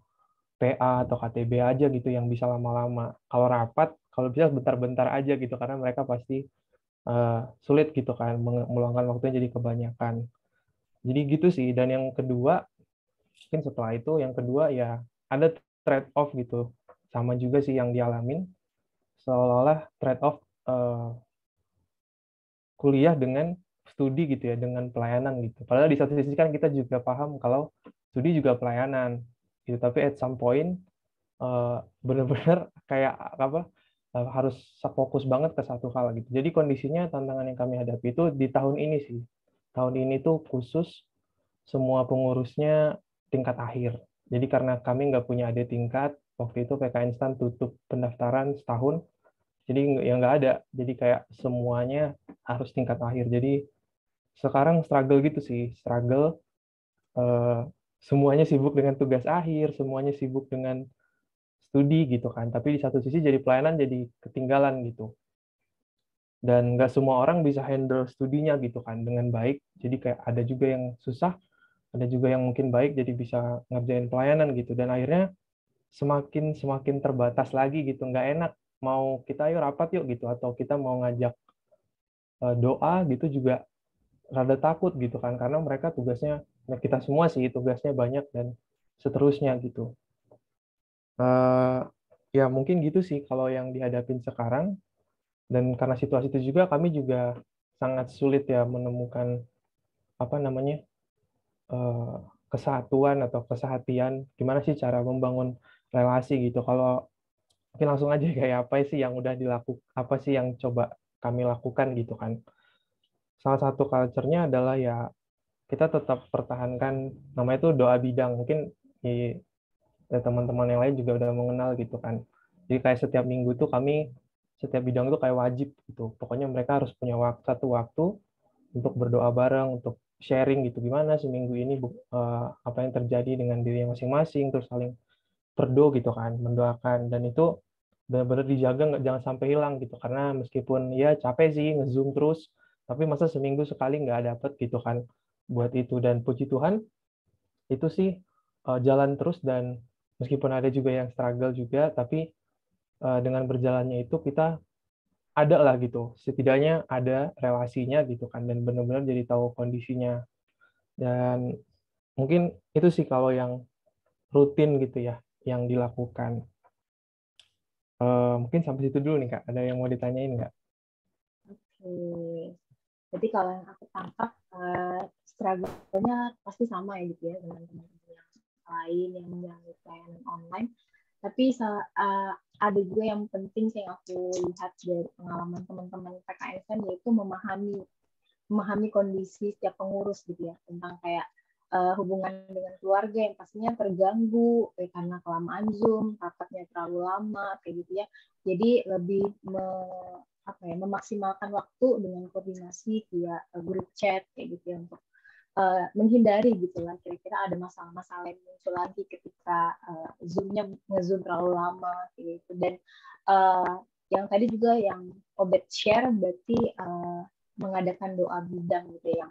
PA atau KTB aja gitu yang bisa lama-lama. Kalau rapat, kalau bisa bentar-bentar aja gitu, karena mereka pasti sulit gitu kan, meluangkan waktunya jadi kebanyakan. Jadi gitu sih. Dan yang kedua, mungkin setelah itu, yang kedua ya ada trade off gitu. Sama juga sih yang dialamin, seolah-olah trade off kuliah dengan studi gitu ya, dengan pelayanan gitu. Padahal di satu sisi kan kita juga paham kalau studi juga pelayanan gitu, tapi at some point benar-benar kayak apa, harus fokus banget ke satu hal gitu. Jadi kondisinya tantangan yang kami hadapi itu di tahun ini sih. Tahun ini tuh khusus semua pengurusnya tingkat akhir. Jadi karena kami nggak punya adik tingkat, waktu itu PK Instan tutup pendaftaran setahun, jadi ya nggak ada. Jadi kayak semuanya harus tingkat akhir. Jadi sekarang struggle gitu sih, struggle. eh, Semuanya sibuk dengan tugas akhir, semuanya sibuk dengan studi gitu kan. Tapi di satu sisi jadi pelayanan jadi ketinggalan gitu. Dan nggak semua orang bisa handle studinya gitu kan dengan baik. Jadi kayak ada juga yang susah, ada juga yang mungkin baik jadi bisa ngerjain pelayanan gitu. Dan akhirnya semakin semakin terbatas lagi gitu, nggak enak mau kita ayo rapat yuk gitu, atau kita mau ngajak doa gitu juga rada takut gitu kan, karena mereka tugasnya, ya kita semua sih tugasnya banyak dan seterusnya gitu. Ya mungkin gitu sih kalau yang dihadapin sekarang. Dan karena situasi itu juga kami juga sangat sulit ya menemukan apa namanya, eh, kesatuan atau kesehatian, gimana sih cara membangun relasi gitu. Kalau mungkin langsung aja kayak apa sih yang udah dilakukan, apa sih yang coba kami lakukan gitu kan. Salah satu culture-nya adalah ya kita tetap pertahankan namanya itu doa bidang. Mungkin di teman-teman yang lain juga udah mengenal gitu kan. Jadi kayak setiap minggu tuh kami, setiap bidang itu kayak wajib gitu. Pokoknya mereka harus punya satu waktu untuk berdoa bareng, untuk sharing gitu, gimana seminggu ini apa yang terjadi dengan diri masing-masing, terus saling berdoa gitu kan, mendoakan. Dan itu benar-benar dijaga, jangan sampai hilang gitu, karena meskipun ya capek sih nge-zoom terus, tapi masa seminggu sekali nggak dapet gitu kan buat itu. Dan puji Tuhan itu sih jalan terus, dan meskipun ada juga yang struggle juga, tapi dengan berjalannya itu kita ada lah gitu, setidaknya ada relasinya gitu kan, dan benar-benar jadi tahu kondisinya. Dan mungkin itu sih kalau yang rutin gitu ya yang dilakukan. Mungkin sampai situ dulu nih Kak, ada yang mau ditanyain nggak? Oke. Jadi kalau yang aku tangkap, struggle-nya pasti sama ya gitu ya dengan teman-teman yang lain yang menjalani pelayanan online. Tapi ada juga yang penting sih yang aku lihat dari pengalaman teman-teman PKSN, yaitu memahami memahami kondisi setiap pengurus gitu ya, tentang kayak hubungan dengan keluarga yang pastinya terganggu karena kelamaan Zoom, rapatnya terlalu lama kayak gitu ya. Jadi lebih memaksimalkan waktu dengan koordinasi via grup chat kayak gitu ya, untuk menghindari gitu lah kira-kira ada masalah-masalah yang muncul lagi ketika Zoom-nya nge-Zoom terlalu lama gitu. Dan yang tadi juga yang Obet share berarti mengadakan doa bidang gitu yang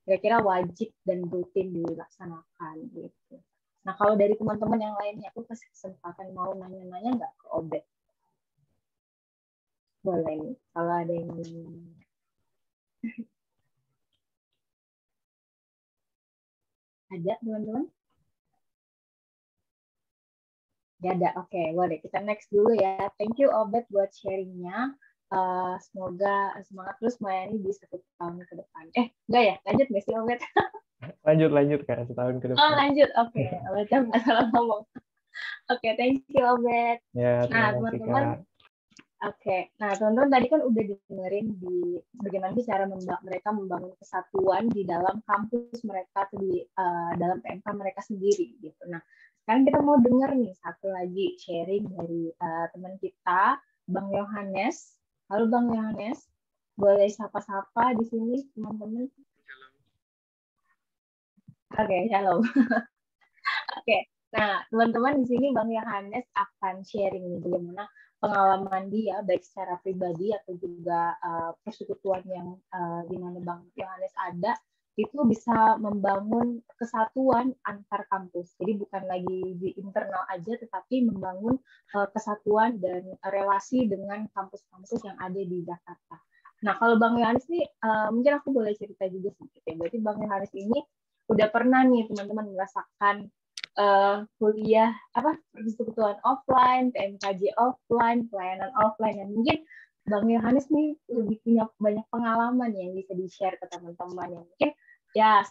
kira-kira wajib dan rutin dilaksanakan gitu. Nah, kalau dari teman-teman yang lainnya, aku kasih kesempatan mau nanya-nanya nggak ke Obet? Boleh nih, kalau ada yang mau nanya. Ada, teman-teman? Nggak ada, oke. Boleh, kita next dulu ya. Thank you, Obet, buat sharing-nya. Semoga semangat terus melayani di 1 tahun ke depan. Enggak ya? Lanjut nggak sih, Obet? Lanjut Kak, setahun ke depan. Oh, lanjut. Oke. Obet nggak salah ngomong. Oke, thank you, Obet. Ya, Nah, terima kasih teman-teman. Kak. Oke. Nah, teman-teman tadi kan udah dengerin di bagaimana sih cara mereka membangun kesatuan di dalam kampus mereka atau di dalam PMK mereka sendiri gitu. Nah, sekarang kita mau denger nih satu lagi sharing dari teman kita, Bang Yohanes. Halo Bang Yohanes, boleh sapa-sapa di sini teman-teman? Oke, halo. Oke, nah teman-teman di sini Bang Yohanes akan sharing nih bagaimana pengalaman dia baik secara pribadi atau juga persekutuan yang di mana Bang Yohanes ada itu bisa membangun kesatuan antar kampus. Jadi bukan lagi di internal aja, tetapi membangun kesatuan dan relasi dengan kampus-kampus yang ada di Jakarta. Nah, kalau Bang Yohanes nih, mungkin aku boleh cerita juga sedikit ya. Berarti Bang Yohanes ini udah pernah nih teman-teman merasakan kuliah persekutuan offline, PMKJ offline, pelayanan offline, yang mungkin Bang Yohanes nih lebih punya banyak pengalaman yang bisa di-share ke teman-teman yang mungkin ya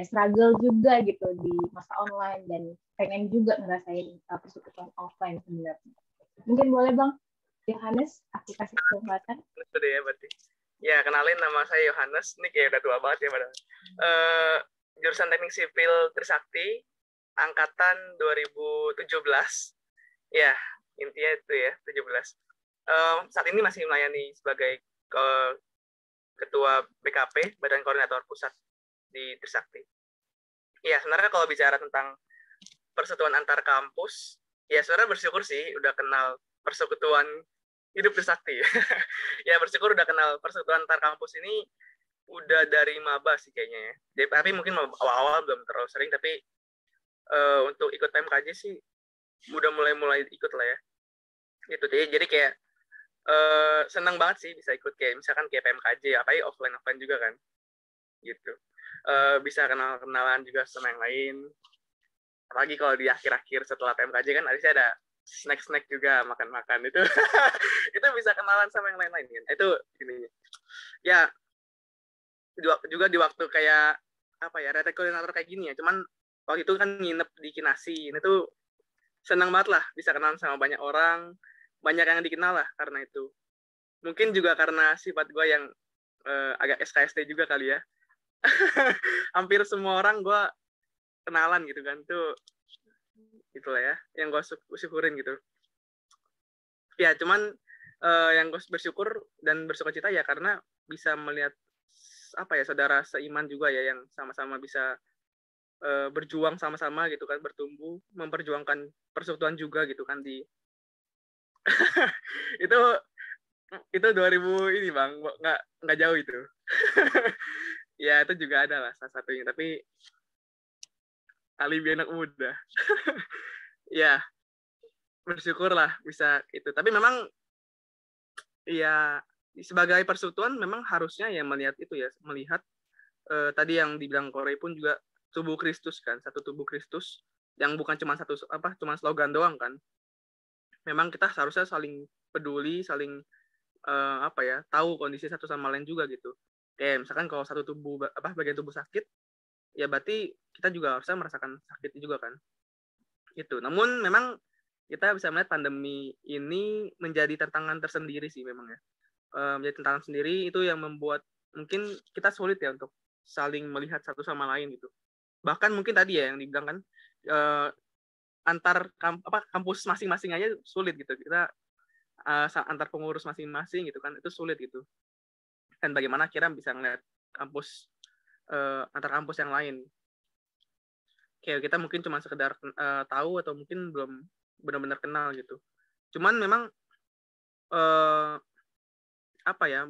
struggle juga gitu di masa online dan pengen juga ngerasain persekutuan offline sebenarnya. Mungkin boleh Bang Yohanes, aku kasih kesempatan. Sudah ya berarti. Ya, kenalin, nama saya Yohanes. Ini kayak udah tua banget ya padahal. Jurusan Teknik Sipil Trisakti, angkatan 2017. Ya, intinya itu ya, 17. Saat ini masih melayani sebagai Ketua BKP, Badan Koordinator Pusat di Trisakti. Ya, sebenarnya kalau bicara tentang persekutuan antar kampus, ya sebenarnya bersyukur sih udah kenal persekutuan hidup Trisakti. Ya, bersyukur udah kenal persekutuan antar kampus ini udah dari maba sih kayaknya ya. Tapi mungkin awal-awal belum terlalu sering, tapi untuk ikut PMKJ sih udah mulai ikut lah ya. Gitu. Jadi kayak senang banget sih bisa ikut kayak misalkan kayak PMKJ, apalagi offline juga kan. Gitu. Bisa kenalan juga sama yang lain. Apalagi kalau di akhir-akhir setelah PMKJ kan ada snack juga, makan-makan itu. Itu bisa kenalan sama yang lain-lain kan. Itu gini. Ya juga di waktu kayak retret koordinator kayak gini ya. Cuman waktu itu kan nginep di Kinasi. Itu senang banget lah bisa kenalan sama banyak orang, banyak yang dikenal lah karena itu. Mungkin juga karena sifat gue yang agak SKSD juga kali ya. Hampir semua orang gue kenalan gitu kan. Itulah ya yang gue syukurin gitu. Ya cuman yang gue bersyukur dan bersukacita ya karena bisa melihat saudara seiman juga ya yang sama-sama bisa berjuang sama-sama gitu kan, bertumbuh, memperjuangkan persekutuan juga gitu kan di itu 2000 ini Bang, nggak jauh itu. Ya itu juga ada lah salah satunya, tapi alibi anak muda. Ya bersyukur lah bisa itu, tapi memang ya sebagai persekutuan memang harusnya ya melihat tadi yang dibilang Korey pun juga tubuh Kristus kan, satu tubuh Kristus yang bukan cuma cuma slogan doang kan. Memang kita seharusnya saling peduli, saling tahu kondisi satu sama lain juga gitu. Kayak misalkan kalau satu tubuh bagian tubuh sakit, ya berarti kita juga harusnya merasakan sakit juga kan. Itu. Namun memang kita bisa melihat pandemi ini menjadi tantangan tersendiri sih memang ya. Menjadi tantangan sendiri itu yang membuat mungkin kita sulit ya untuk saling melihat satu sama lain gitu. Bahkan mungkin tadi ya yang dibilang kan antar kampus masing-masing aja sulit gitu. Kita antar pengurus masing-masing gitu kan itu sulit gitu. Dan bagaimana kira bisa ngeliat kampus antar kampus yang lain. Kayak kita mungkin cuma sekedar tahu atau mungkin belum benar-benar kenal gitu. Cuman memang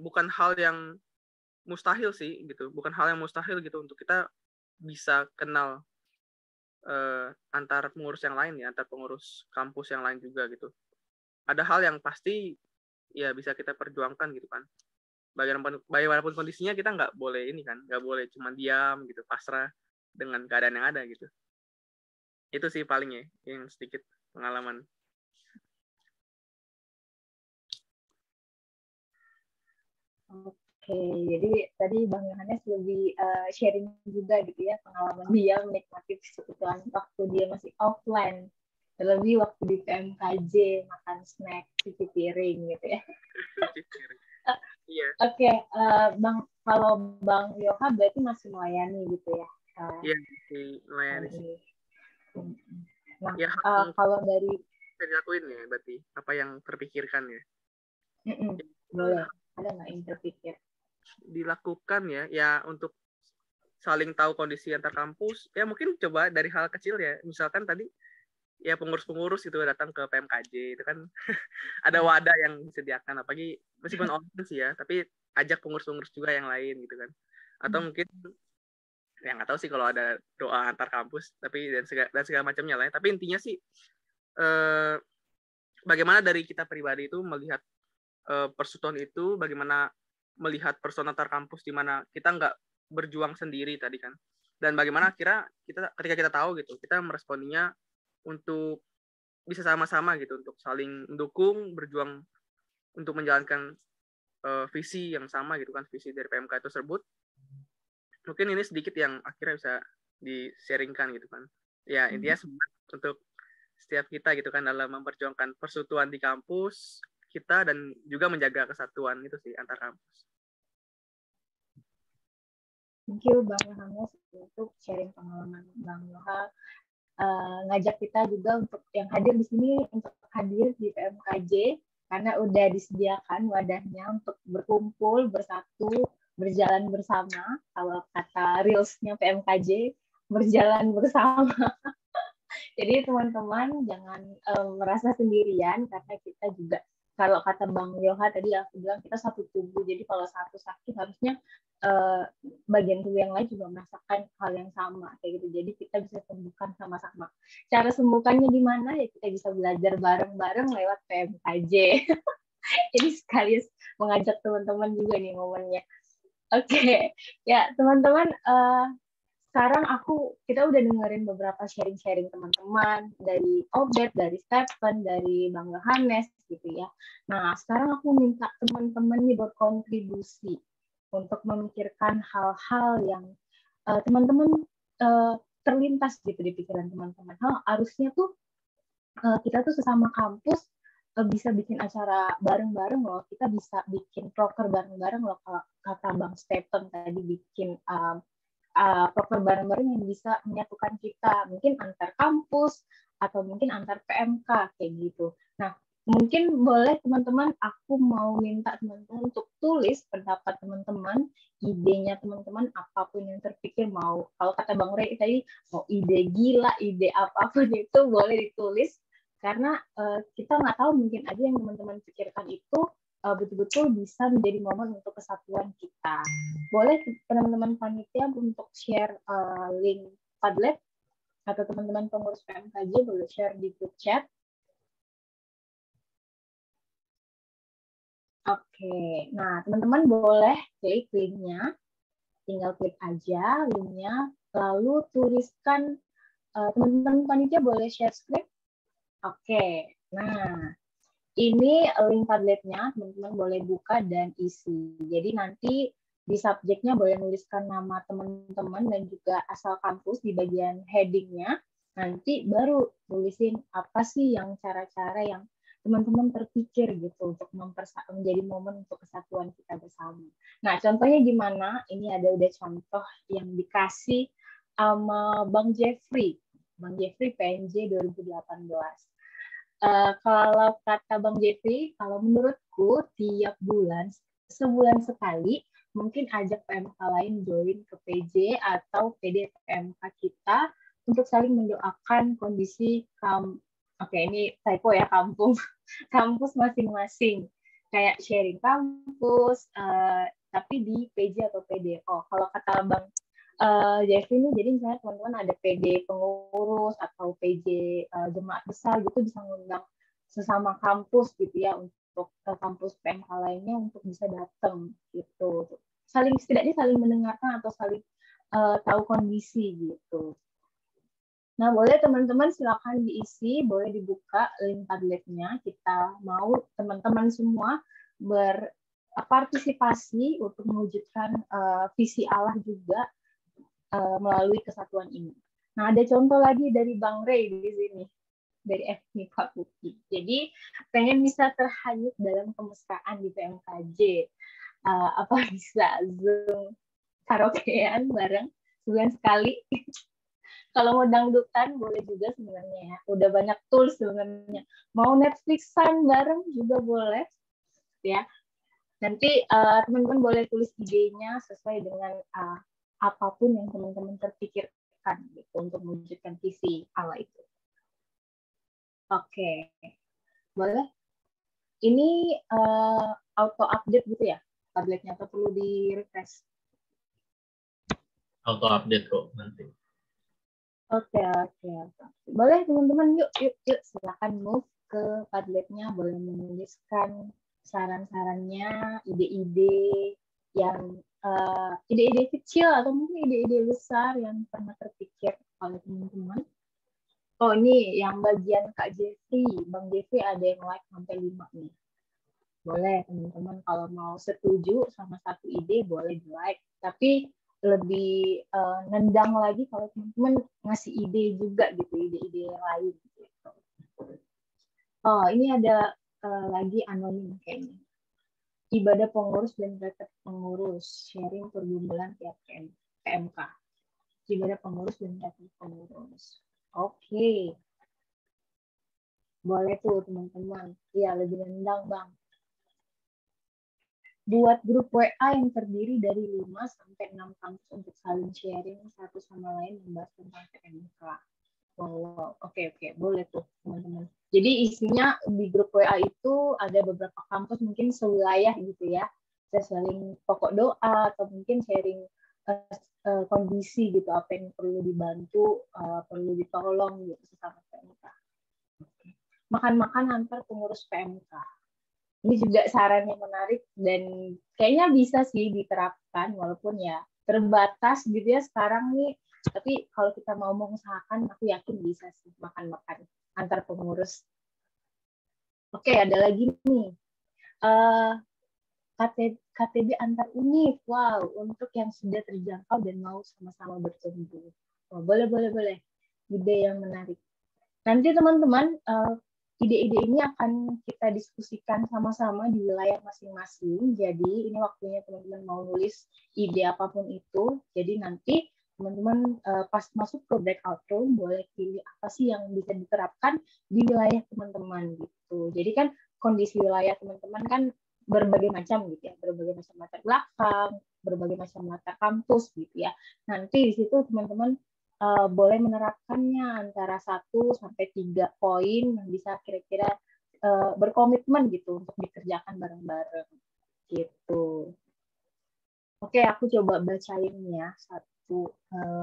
bukan hal yang mustahil sih gitu. Bukan hal yang mustahil gitu untuk kita bisa kenal antar pengurus yang lain ya, antar pengurus kampus yang lain juga gitu. Ada hal yang pasti ya bisa kita perjuangkan gitu kan. Bagaimanapun kondisinya kita nggak boleh ini kan, nggak boleh cuma diam gitu, pasrah dengan keadaan yang ada gitu. Itu sih paling ya, yang sedikit pengalaman. Oke, jadi tadi Bang Yohanes lebih sharing juga gitu ya pengalaman dia menikmati persekutuan waktu dia masih offline, terlebih waktu di PMKJ makan snack cuci piring gitu ya. Iya. Oke, Bang, kalau Bang Yoha berarti masih melayani gitu ya? Iya, masih melayani sih. Nah, ya, kalau dari bisa dilakuin ya berarti apa yang terpikirkan ya? Boleh, ada nggak yang terpikir? Dilakukan ya untuk saling tahu kondisi antar kampus ya mungkin coba dari hal kecil ya, misalkan tadi ya pengurus-pengurus itu datang ke PMKJ itu kan ada wadah yang disediakan, apalagi meskipun online sih ya, tapi ajak pengurus-pengurus juga yang lain gitu kan, atau mungkin ya nggak tahu sih kalau ada doa antar kampus tapi dan segala macamnya lah ya. Tapi intinya sih bagaimana dari kita pribadi itu melihat persekutuan itu, bagaimana melihat persona antar kampus di mana kita nggak berjuang sendiri tadi kan, dan bagaimana ketika kita tahu gitu kita meresponinya untuk bisa sama-sama gitu, untuk saling mendukung, berjuang untuk menjalankan visi yang sama gitu kan, visi dari PMK tersebut. Mungkin ini sedikit yang akhirnya bisa di-sharingkan gitu kan. Ya, intinya untuk setiap kita gitu kan dalam memperjuangkan persekutuan di kampus kita dan juga menjaga kesatuan itu sih antar kampus. Thank you Bang Yohanes untuk sharing pengalaman Bang Yoha. Ngajak kita juga untuk yang hadir di sini untuk hadir di PMKJ karena udah disediakan wadahnya untuk berkumpul, bersatu, berjalan bersama. Kalau kata reelsnya PMKJ, berjalan bersama. Jadi teman-teman jangan merasa sendirian karena kita juga, kalau kata Bang Yoha tadi aku bilang kita satu tubuh. Jadi kalau satu sakit harusnya bagian tubuh yang lain juga merasakan hal yang sama kayak gitu. Jadi kita bisa sembuhkan sama-sama. Cara sembuhkannya di mana ya, kita bisa belajar bareng-bareng lewat PMKJ. Jadi sekalian mengajak teman-teman juga nih momennya. Oke. Ya teman-teman, sekarang kita udah dengerin beberapa sharing-sharing teman-teman dari Obed, dari Stephen, dari Bang Yohanes gitu ya. Nah sekarang aku minta teman-teman nih berkontribusi untuk memikirkan hal-hal yang teman-teman terlintas gitu di pikiran teman-teman. Harusnya tuh kita tuh sesama kampus bisa bikin acara bareng-bareng loh. Kita bisa bikin proker bareng-bareng loh. Kalau kata Bang Stephen tadi bikin proker bareng-bareng yang bisa menyatukan kita. Mungkin antar kampus atau mungkin antar PMK kayak gitu. Nah, mungkin boleh teman-teman, aku mau minta teman-teman untuk tulis pendapat teman-teman, idenya teman-teman, apapun yang terpikir, mau kalau kata Bang Rey tadi mau ide gila, ide apapun itu boleh ditulis, karena kita nggak tahu, mungkin aja yang teman-teman pikirkan itu betul-betul bisa menjadi momen untuk kesatuan kita. Boleh teman-teman panitia untuk share link Padlet atau teman-teman pengurus PMKJ boleh share di grup chat. Oke, nah teman-teman boleh klik linknya, tinggal klik aja linknya, lalu tuliskan, teman-teman panitia boleh share script. Oke, nah ini link Padletnya, teman-teman boleh buka dan isi. Jadi nanti di subjeknya boleh nuliskan nama teman-teman dan juga asal kampus di bagian headingnya. Nanti baru tulisin apa sih yang cara-cara yang teman-teman terpikir gitu untuk menjadi momen untuk kesatuan kita bersama. Nah, contohnya gimana? Ini udah contoh yang dikasih sama Bang Jeffrey PNJ 2018. Kalau kata Bang Jeffrey, kalau menurutku tiap bulan, sebulan sekali, mungkin ajak PMK lain join ke PJ atau PD PMK kita untuk saling mendoakan kondisi ini typo ya, kampus masing-masing, kayak sharing kampus, tapi di PJ atau PDO. Kalau kata Bang Jeffrey ini, jadi misalnya teman-teman ada PD pengurus atau PJ jemaat besar gitu, bisa ngundang sesama kampus gitu ya, untuk kampus PMK lainnya untuk bisa datang gitu. Setidaknya saling mendengarkan atau saling tahu kondisi gitu. Nah, boleh teman-teman silakan diisi, boleh dibuka link Padletnya. Kita mau teman-teman semua berpartisipasi untuk mewujudkan visi Allah juga melalui kesatuan ini. Nah, ada contoh lagi dari Bang Ray di sini, dari FMIPA UPI. Jadi, pengen bisa terhanyut dalam kemesraan di PMKJ. Apa bisa Zoom karaokean bareng sebulan sekali? Kalau mau dangdutan boleh juga sebenarnya ya. Udah banyak tools sebenarnya. Mau Netflixan bareng juga boleh ya. Nanti teman-teman boleh tulis idenya sesuai dengan apapun yang teman-teman terpikirkan gitu untuk mewujudkan visi Allah itu. Oke. Boleh? Ini auto update gitu ya tabletnya, atau perlu di refresh? Auto update kok nanti. Oke. Boleh teman-teman, yuk silakan move ke Padletnya, boleh menuliskan saran-sarannya, ide-ide yang ide-ide kecil atau mungkin ide-ide besar yang pernah terpikir oleh teman-teman. Oh, ini yang bagian Kak Jeffrey, Bang Jeffrey ada yang like sampai 5 nih. Boleh teman-teman kalau mau setuju sama satu ide boleh di like, tapi lebih nendang lagi kalau teman-teman ngasih ide juga gitu, ide-ide lain gitu. Oh, ini ada lagi anonim kayaknya. Ibadah pengurus dan retret pengurus, sharing pergumulan tiap PMK. Ibadah pengurus dan retret pengurus. Oke. Boleh tuh teman-teman. Iya, lebih nendang, Bang. Buat grup WA yang terdiri dari 5-6 kampus untuk saling sharing satu sama lain membahas tentang PMK. Wow. Oke. Boleh tuh, teman-teman. Jadi isinya di grup WA itu ada beberapa kampus mungkin sewilayah gitu ya. Bisa sharing pokok doa atau mungkin sharing kondisi gitu, apa yang perlu dibantu, perlu ditolong gitu sesama PMK. Makan-makan antar pengurus PMK. Ini juga saran yang menarik dan kayaknya bisa sih diterapkan walaupun ya terbatas gitu ya sekarang nih. Tapi kalau kita mau mengusahakan, aku yakin bisa sih makan-makan antar pengurus. Oke, ada lagi nih. KTB antar univ. Wow, untuk yang sudah terjangkau dan mau sama-sama bertumbuh. Oh, boleh. Ide yang menarik. Nanti teman-teman, ide-ide ini akan kita diskusikan sama-sama di wilayah masing-masing. Jadi ini waktunya teman-teman mau nulis ide apapun itu. Jadi nanti teman-teman pas masuk ke breakout room boleh pilih apa sih yang bisa diterapkan di wilayah teman-teman gitu. Jadi kan kondisi wilayah teman-teman kan berbagai macam gitu ya, berbagai macam latar belakang, berbagai macam latar kampus gitu ya. Nanti di situ teman-teman boleh menerapkannya antara 1-3 poin yang bisa kira-kira berkomitmen gitu untuk dikerjakan bareng-bareng gitu. Oke, aku coba bacain ya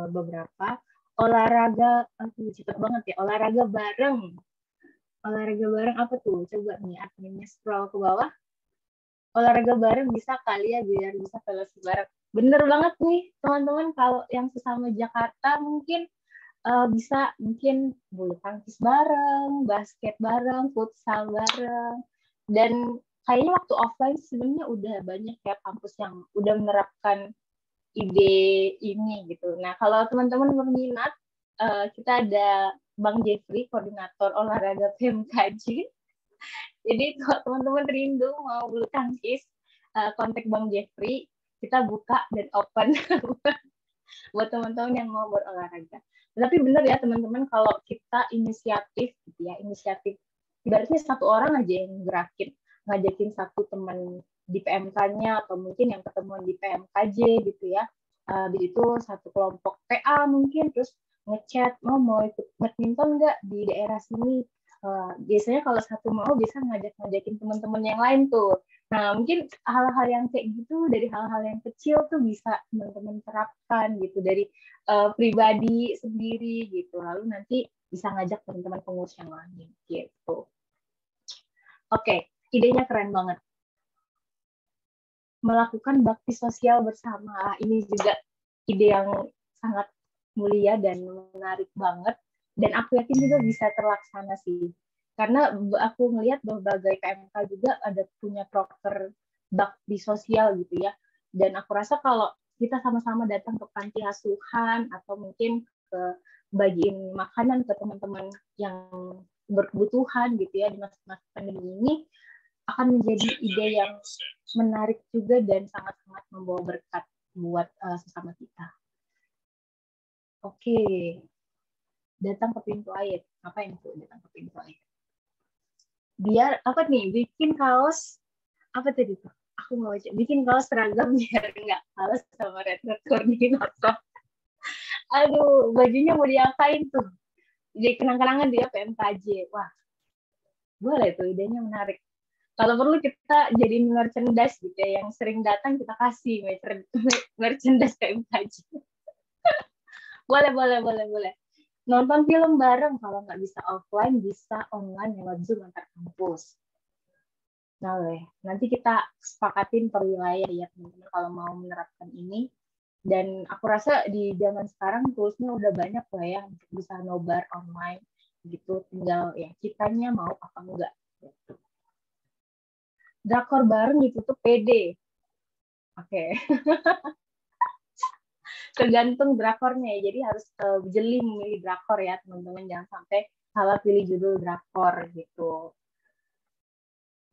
beberapa. Olahraga, cepet banget ya, olahraga bareng. Olahraga bareng apa tuh? Coba nih adminnya scroll ke bawah. Olahraga bareng bisa kali ya biar bisa fellowship bareng. Bener banget nih teman-teman, kalau yang sesama Jakarta mungkin bisa mungkin bulu tangkis bareng, basket bareng, futsal bareng. Dan kayaknya waktu offline sebenarnya udah banyak ya kampus yang udah menerapkan ide ini gitu. Nah, kalau teman-teman berminat, kita ada Bang Jeffrey, koordinator olahraga PMKJ. Jadi kalau teman-teman rindu mau bulu tangkis, kontak Bang Jeffrey, kita buka dan open buat teman-teman yang mau berolahraga. Tapi benar ya teman-teman, kalau kita inisiatif gitu ya, inisiatif ibaratnya satu orang aja yang gerakin, ngajakin satu teman di PMK-nya atau mungkin yang ketemuan di PMKJ gitu ya. Habis itu satu kelompok PA mungkin, terus ngechat mau ikut badminton nggak di daerah sini. Biasanya kalau satu mau bisa ngajakin teman-teman yang lain tuh. Nah, mungkin hal-hal yang kayak gitu, dari hal-hal yang kecil tuh bisa teman-teman terapkan gitu, dari pribadi sendiri gitu. Lalu nanti bisa ngajak teman-teman pengurus yang lain gitu. Oke, idenya keren banget. Melakukan bakti sosial bersama. Ini juga ide yang sangat mulia dan menarik banget. Dan aku yakin juga bisa terlaksana sih. Karena aku melihat berbagai PMK juga ada punya proker bakti sosial gitu ya. Dan aku rasa kalau kita sama-sama datang ke panti asuhan atau mungkin ke bagiin makanan ke teman-teman yang berkebutuhan gitu ya di masa-masa pandemi ini, akan menjadi ide yang menarik juga dan sangat-sangat membawa berkat buat sesama kita. Oke. Datang ke pintu air. Ngapain tuh datang ke pintu air? Biar apa nih? Bikin kaos apa tadi tuh? Aku nggak baca. Bikin kaos seragam biar nggak kaos sama retret koordinator. Aduh, bajunya mau diapain tuh? Jadi kenang-kenangan dia PMKJ. Wah, boleh tuh, idenya menarik. Kalau perlu kita jadi merchandise gitu ya, yang sering datang kita kasih merchandise PMKJ. Boleh. Nonton film bareng, kalau nggak bisa offline, bisa online lewat Zoom antar kampus. Nah, nanti kita sepakatin per wilayah ya teman-teman kalau mau menerapkan ini. Dan aku rasa di zaman sekarang toolsnya udah banyak lah ya untuk bisa nobar online gitu. Tinggal ya kitanya mau apa enggak. Gitu. Drakor bareng ditutup PD. Oke. Tergantung drakornya ya, jadi harus jeli memilih drakor ya teman-teman, jangan sampai salah pilih judul drakor gitu.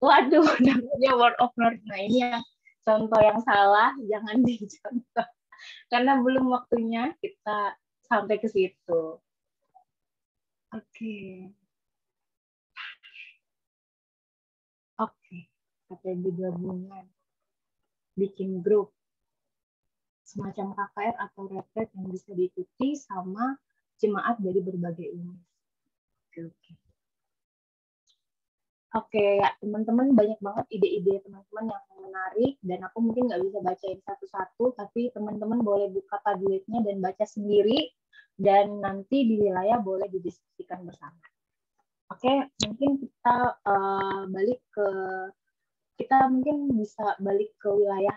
Waduh, namanya word of mouth. Nah ini yang contoh yang salah, jangan dicontoh karena belum waktunya kita sampai ke situ. Oke, KTB gabungan, bikin grup semacam KKR atau retret yang bisa diikuti sama jemaat dari berbagai unit. Oke, ya teman-teman, banyak banget ide-ide teman-teman yang menarik dan aku mungkin nggak bisa bacain satu-satu, tapi teman-teman boleh buka Padletnya dan baca sendiri dan nanti di wilayah boleh didiskusikan bersama. Oke, mungkin kita mungkin bisa balik ke wilayah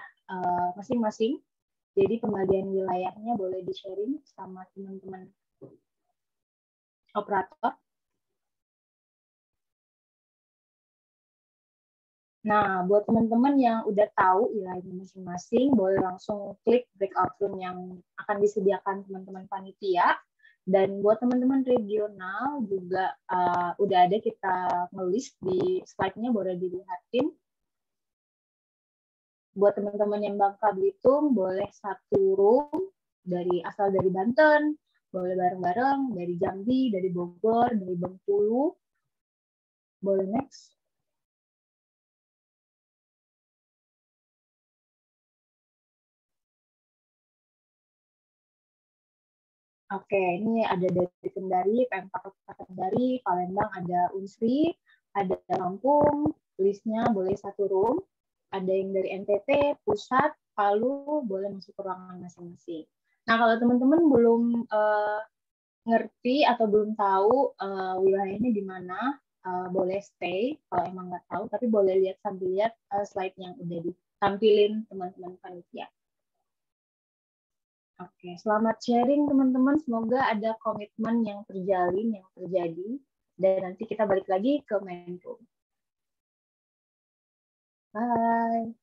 masing-masing. Jadi pembagian wilayahnya boleh di-sharing sama teman-teman operator. Nah, buat teman-teman yang udah tahu wilayahnya masing-masing, boleh langsung klik breakout room yang akan disediakan teman-teman panitia. Dan buat teman-teman regional juga udah ada kita nge-list di slide-nya, boleh dilihatin. Buat teman-teman yang Bangka Belitung, boleh satu room asal dari Banten, boleh bareng-bareng dari Jambi, dari Bogor, dari Bengkulu. Boleh next. Oke, ini ada dari Kendari, PMK Kendari, Palembang ada Unsri, ada Lampung, listnya boleh satu room. Ada yang dari NTT, Pusat, Palu, boleh masuk ke ruangan masing-masing. Nah, kalau teman-teman belum ngerti atau belum tahu wilayahnya di mana, boleh stay kalau emang nggak tahu, tapi boleh sambil lihat slide yang udah ditampilin teman-teman panitia. Oke, selamat sharing teman-teman. Semoga ada komitmen yang terjalin, yang terjadi, dan nanti kita balik lagi ke main room. Bye.